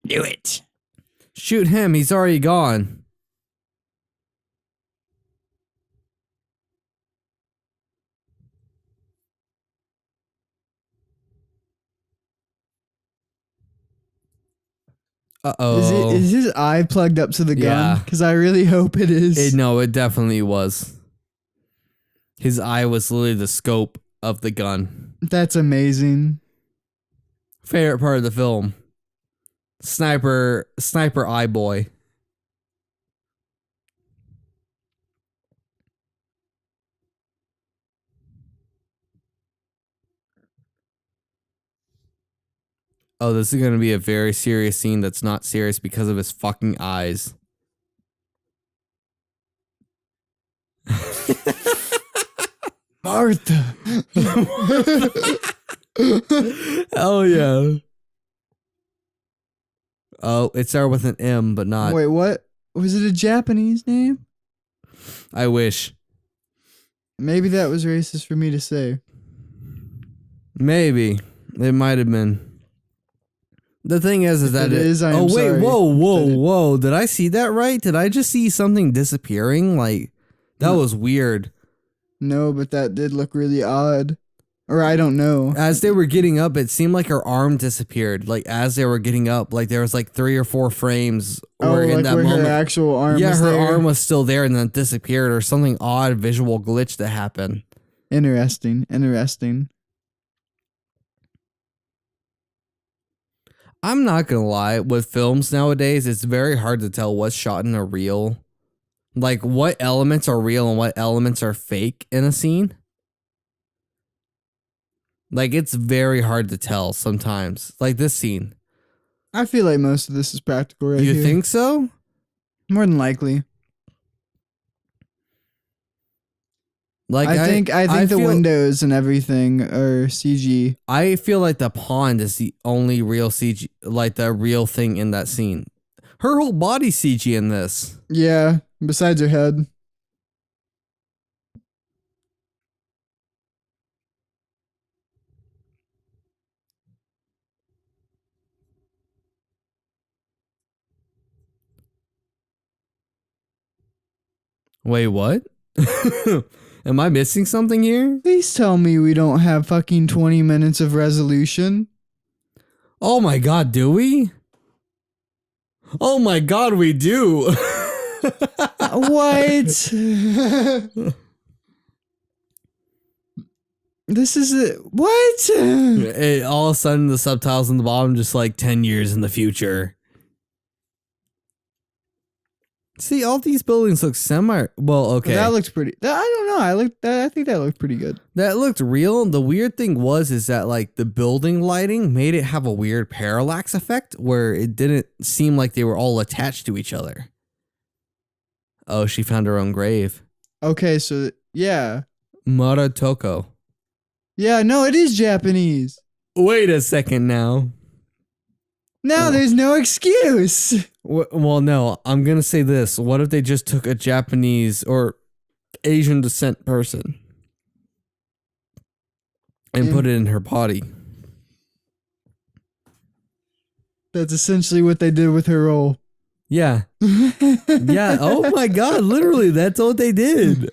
Do it. Shoot him. He's already gone. Uh-oh. Is his eye plugged up to the gun? Because I really hope it is. No, it definitely was. His eye was literally the scope of the gun. That's amazing. Favorite part of the film. Sniper eye boy. Oh, this is going to be a very serious scene that's not serious because of his fucking eyes. Martha. Hell yeah. Oh, it started with an M, but not. Wait, what? Was it a Japanese name? I wish. Maybe that was racist for me to say. Maybe. It might have been. The thing is that it is. Oh, wait, sorry. Whoa. Did I see that right? Did I just see something disappearing? Like, that was weird. No, but that did look really odd. Or I don't know. As they were getting up, it seemed like her arm disappeared. Like, as they were getting up, like, there was like 3 or 4 frames. Where in that moment, her actual arm was her there? arm was still there and then it disappeared, or something odd visual glitch that happened. Interesting. I'm not gonna lie, with films nowadays, it's very hard to tell what's shot in a reel. Like, what elements are real and what elements are fake in a scene. Like, it's very hard to tell sometimes. Like this scene. I feel like most of this is practical right You here. think so? More than likely. Like I think the feel, windows and everything are CG. I feel like the pond is the only real CG, like the real thing in that scene. Her whole body's CG in this. Yeah, besides her head. Wait, what? Am I missing something here? Please tell me we don't have fucking 20 minutes of resolution. Oh my god, do we? Oh my god, we do. What? This is it. What? All of a sudden, the subtitles on the bottom just like 10 years in the future. See, all these buildings look well, okay. That looks pretty. I don't know. I think that looked pretty good. That looked real. The weird thing is that like the building lighting made it have a weird parallax effect where it didn't seem like they were all attached to each other. Oh, she found her own grave. Okay, so yeah. Maratoko. Yeah, no, it is Japanese. Wait a second now. No, there's no excuse. Well, no, I'm going to say this. What if they just took a Japanese or Asian descent person and put it in her body? That's essentially what they did with her role. Yeah. Yeah. Oh my God. Literally, that's what they did.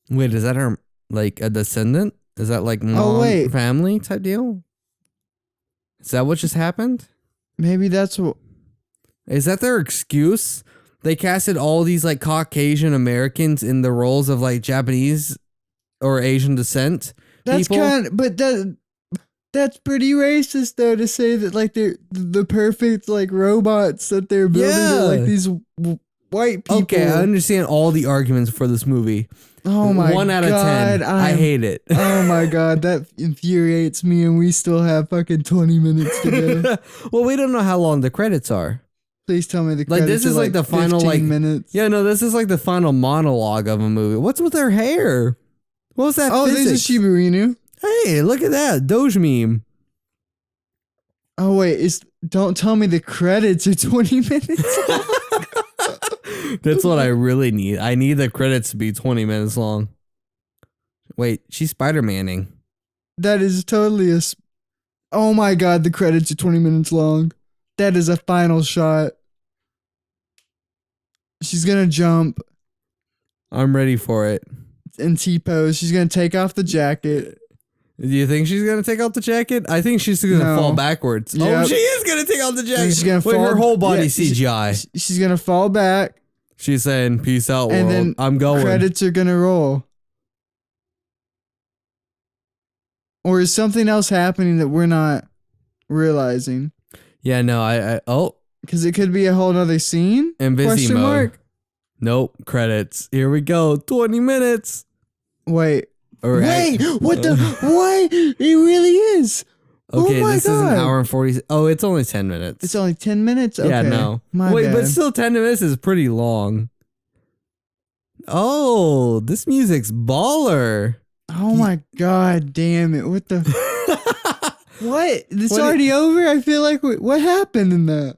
Wait, is that her, like, a descendant? Is that like mom, family type deal? Is that what just happened? Maybe that's what. Is that their excuse? They casted all these like Caucasian Americans in the roles of like Japanese or Asian descent. That's kind of, but that's pretty racist though to say that like they're the perfect like robots that they're building are like these white people. Okay, I understand all the arguments for this movie. Oh my god. 1 out of 10. I hate it. Oh my god, that infuriates me and we still have fucking 20 minutes to go. Well, we don't know how long the credits are. Please tell me the credits this is are like the final 15 minutes. Yeah, no, this is like the final monologue of a movie. What's with her hair? What was that? Oh, physics? there's a Shiba Inu. Hey, look at that. Doge meme. Oh wait, don't tell me the credits are 20 minutes long. That's what I really need. I need the credits to be 20 minutes long. Wait, she's Spider-Manning. That is totally oh my god, the credits are 20 minutes long. That is a final shot. She's gonna jump. I'm ready for it. In T-pose. She's gonna take off the jacket. Do you think she's gonna take off the jacket? I think she's gonna fall backwards. Yep. Oh, she is gonna take off the jacket. She's gonna fall. Her whole body CGI. She's gonna fall back. She's saying, "Peace out, world. And then I'm going." Credits are gonna roll. Or is something else happening that we're not realizing? Yeah, no, because it could be a whole nother scene. In busy mode. Nope. Credits. Here we go. 20 minutes. Wait. What the? What? It really is. Okay, this is an hour and 40. Oh, it's only 10 minutes. It's only 10 minutes? Okay. Yeah, no. Wait, but still 10 minutes is pretty long. Oh, this music's baller. Oh my god, damn it. What the? What? It's already over? I feel like, what happened in that?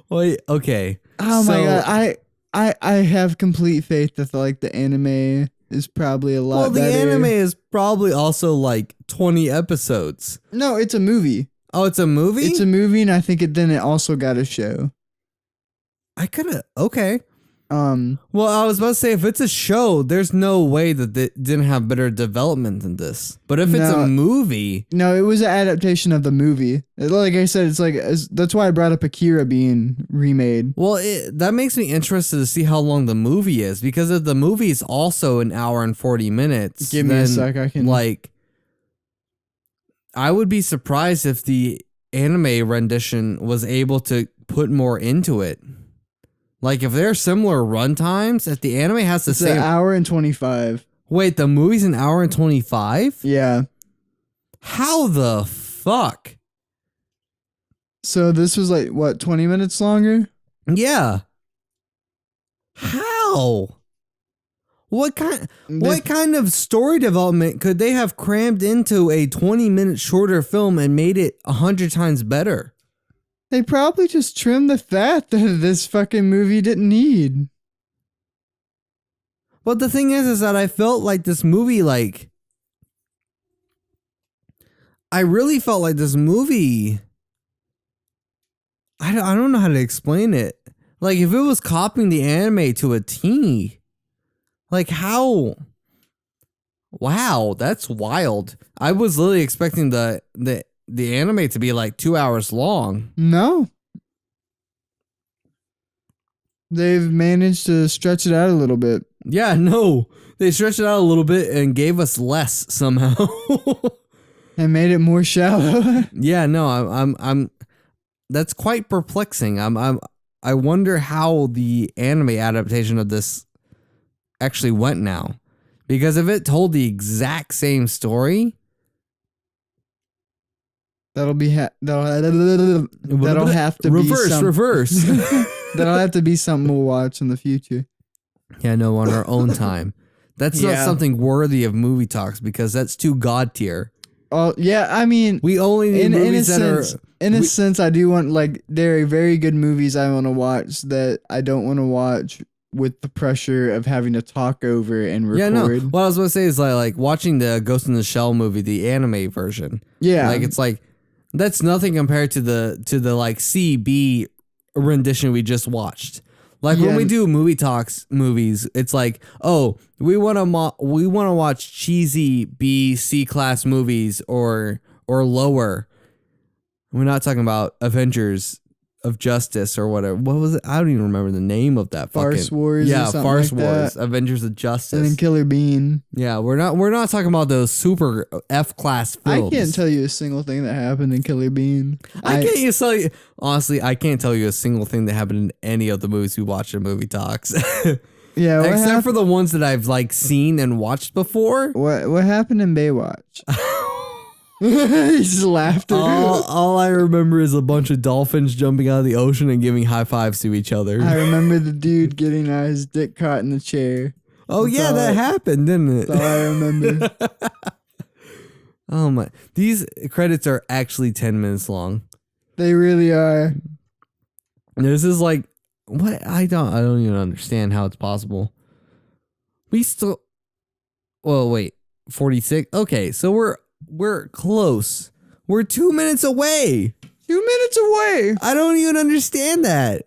Wait, okay. Oh my god, I have complete faith that like the anime is probably a lot better. Well, the anime is probably also like 20 episodes. No, it's a movie. Oh, it's a movie? It's a movie, and I think then it also got a show. Okay. Well, I was about to say, if it's a show, there's no way that it didn't have better development than this. But if it's a movie... No, it was an adaptation of the movie. Like I said, that's why I brought up Akira being remade. Well, that makes me interested to see how long the movie is. Because if the movie is also an hour and 40 minutes... Give me a sec, I can... I would be surprised if the anime rendition was able to put more into it. Like, if they're similar run times, if the anime has the same... It's an hour and 25. Wait, the movie's an hour and 25? Yeah. How the fuck? So this was 20 minutes longer? Yeah. How? What kind of story development could they have crammed into a 20-minute shorter film and made it 100 times better? They probably just trimmed the fat that this fucking movie didn't need. But the thing is that I felt like this movie, I really felt like this movie, I don't know how to explain it. Like, if it was copying the anime to a T, how? Wow, that's wild. I was literally expecting the anime to be 2 hours long. No. They've managed to stretch it out a little bit. Yeah, no. They stretched it out a little bit and gave us less somehow. And made it more shallow. Yeah, no, I'm that's quite perplexing. I wonder how the anime adaptation of this actually went now. Because if it told the exact same story, that'll have to reverse. That'll have to be something we'll watch in the future. Yeah, no, on our own time. That's not something worthy of movie talks because that's too god tier. Oh yeah, I mean, we only need movies that are. In a sense, I do want there are very good movies I want to watch that I don't want to watch with the pressure of having to talk over and record. Yeah, no. What I was going to say is like watching the Ghost in the Shell movie, the anime version. Yeah, it's that's nothing compared to the CB rendition we just watched. When we do movie talks movies, it's we want to watch cheesy B, C class movies or lower. We're not talking about Avengers of Justice or whatever. What was it? I don't even remember the name of that Farce Wars. Yeah, or Farce like Wars, that. Avengers of Justice, and then Killer Bean. Yeah, we're not talking about those super F class films. I can't tell you a single thing that happened in Killer Bean. Honestly, I can't tell you a single thing that happened in any of the movies we watched in Movie Talks. Yeah, except for the ones that I've seen and watched before. What happened in Baywatch? He just laughed. All I remember is a bunch of dolphins jumping out of the ocean and giving high fives to each other. I remember the dude getting his dick caught in the chair. Oh, yeah, that happened, didn't it? That's all I remember. Oh my! These credits are actually 10 minutes long. They really are. This is what? I don't even understand how it's possible. We still. Well, wait, 46. Okay, so we're close. We're 2 minutes away. 2 minutes away. I don't even understand that.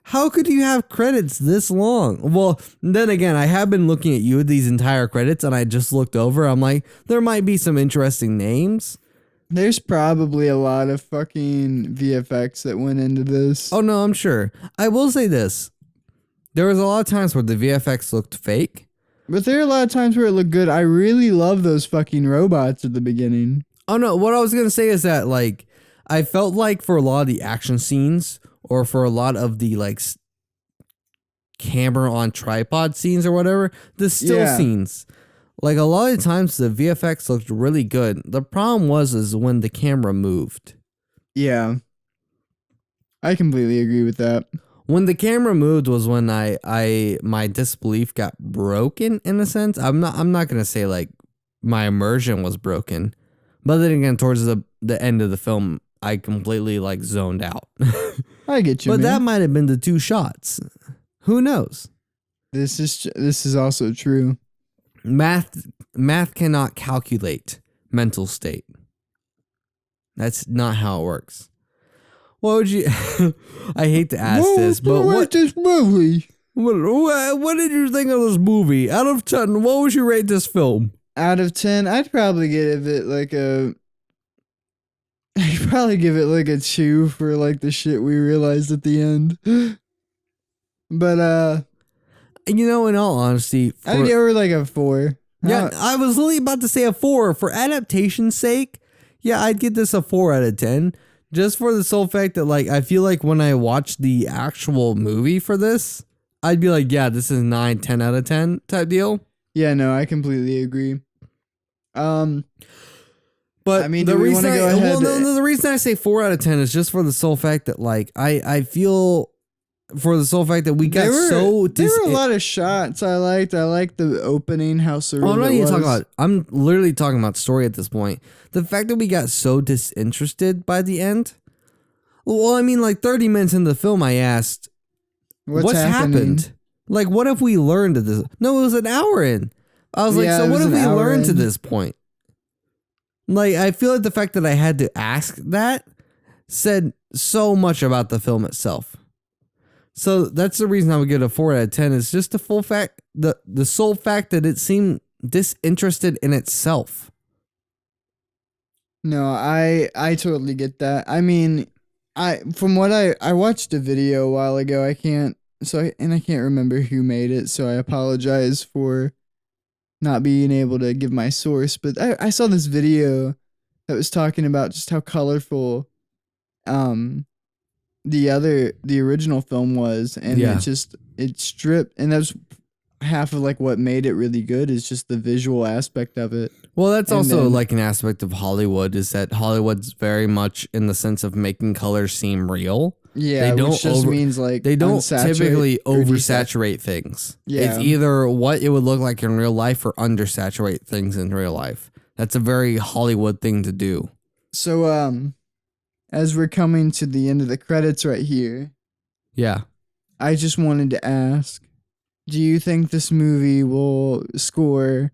How could you have credits this long? Well, then again, I have been looking at these entire credits, and I just looked over. I'm like, there might be some interesting names. There's probably a lot of fucking VFX that went into this. Oh, no, I'm sure. I will say this. There was a lot of times where the VFX looked fake. But there are a lot of times where it looked good. I really love those fucking robots at the beginning. Oh, no. What I was going to say is that, I felt like for a lot of the action scenes or for a lot of the, camera on tripod scenes or whatever, the still scenes, a lot of the times the VFX looked really good. The problem is when the camera moved. Yeah. I completely agree with that. When the camera moved was when my disbelief got broken in a sense. I'm not gonna say my immersion was broken, but then again towards the end of the film I completely zoned out. I get you. But man. that might have been the two shots. Who knows? This is also true. Math cannot calculate mental state. That's not how it works. What would you? I hate to ask this, but this movie? What did you think of this movie? Out of 10, what would you rate this film? Out of 10, I'd probably give it like a. I'd probably give it like a 2 for like the shit we realized at the end. But You know, in all honesty, I'd give her like a 4. Yeah, I was literally about to say a 4 for adaptation's sake. Yeah, I'd give this a 4 out of 10. Just for the sole fact that, like, I feel like when I watch the actual movie for this, I'd be like, yeah, this is 9, 10 out of 10 type deal. Yeah, no, I completely agree. But I mean, do we want to go ahead? Well, no, the reason I say 4 out of 10 is just for the sole fact that, like, I feel for the sole fact that we got there were a lot of shots I liked. I liked the opening, how surreal I'm not it even was. talking about. I'm literally talking about story at this point. The fact that we got so disinterested by the end. Well, I mean, like 30 minutes into the film, I asked, "What's happened? Like, what have we learned at this?" No, it was an hour in. I was like, "So what have we learned to this point?" Like, I feel like the fact that I had to ask that said so much about the film itself. So that's the reason I would give it a 4 out of 10 is just the full fact, the sole fact that it seemed disinterested in itself. No, I totally get that. I mean, from what I watched a video a while ago. I can't remember who made it, so I apologize for not being able to give my source, but I saw this video that was talking about just how colorful the original film was, and it stripped, and that's half of like what made it really good is just the visual aspect of it. Well, that's also like an aspect of Hollywood is that Hollywood's very much in the sense of making colors seem real. Yeah, they don't which just means like they don't typically oversaturate things. Yeah. It's either what it would look like in real life or undersaturate things in real life. That's a very Hollywood thing to do. So as we're coming to the end of the credits right here, yeah, I just wanted to ask, do you think this movie will score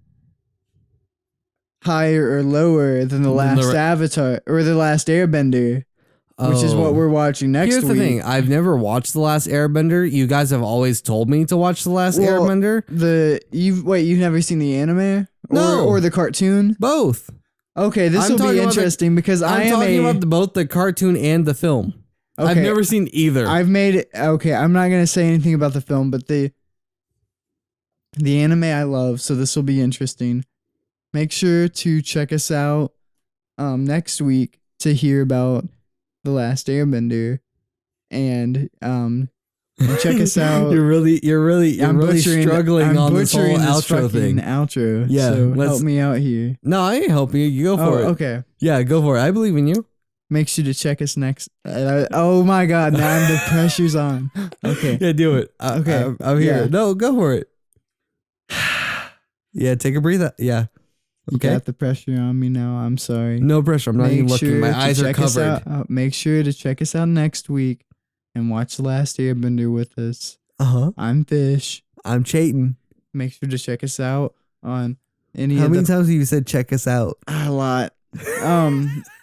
higher or lower than the last Avatar or the last Airbender? Which is what we're watching next week. Here's the thing. I've never watched The Last Airbender. You guys have always told me to watch The Last Airbender. You've never seen the anime? No. Or the cartoon? Both. Okay, this will be interesting because I'm talking about both the cartoon and the film. Okay. I've never seen either. I've made it. Okay, I'm not going to say anything about the film, but the anime I love, so this will be interesting. Make sure to check us out next week to hear about The Last Airbender, and check us out. You're really struggling on this whole outro thing. Outro. Yeah, so help me out here. No, I ain't helping you. You go for it. Okay. Yeah, go for it. I believe in you. Make sure to check us next. Oh my God! Now the pressure's on. Okay. Yeah, do it. Okay, I'm here. Yeah. No, go for it. Yeah, take a breather. Yeah. Okay. You got the pressure on me now. I'm sorry. No pressure. I'm not even looking. My eyes are covered. Make sure to check us out next week and watch The Last Airbender with us. I'm Fish. I'm Chayton. Make sure to check us out on How many times have you said check us out? A lot.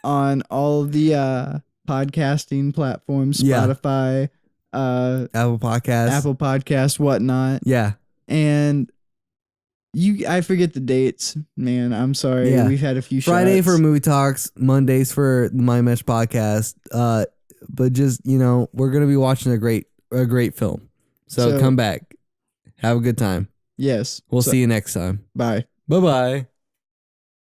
On all of the podcasting platforms, Spotify, Apple Podcasts, whatnot. Yeah. And I forget the dates, man. I'm sorry. Yeah. We've had a few Friday shots. for movie talks, Mondays for the MindMesh podcast. But just, we're going to be watching a great film. So come back. Have a good time. Yes. We'll see you next time. Bye. Bye-bye.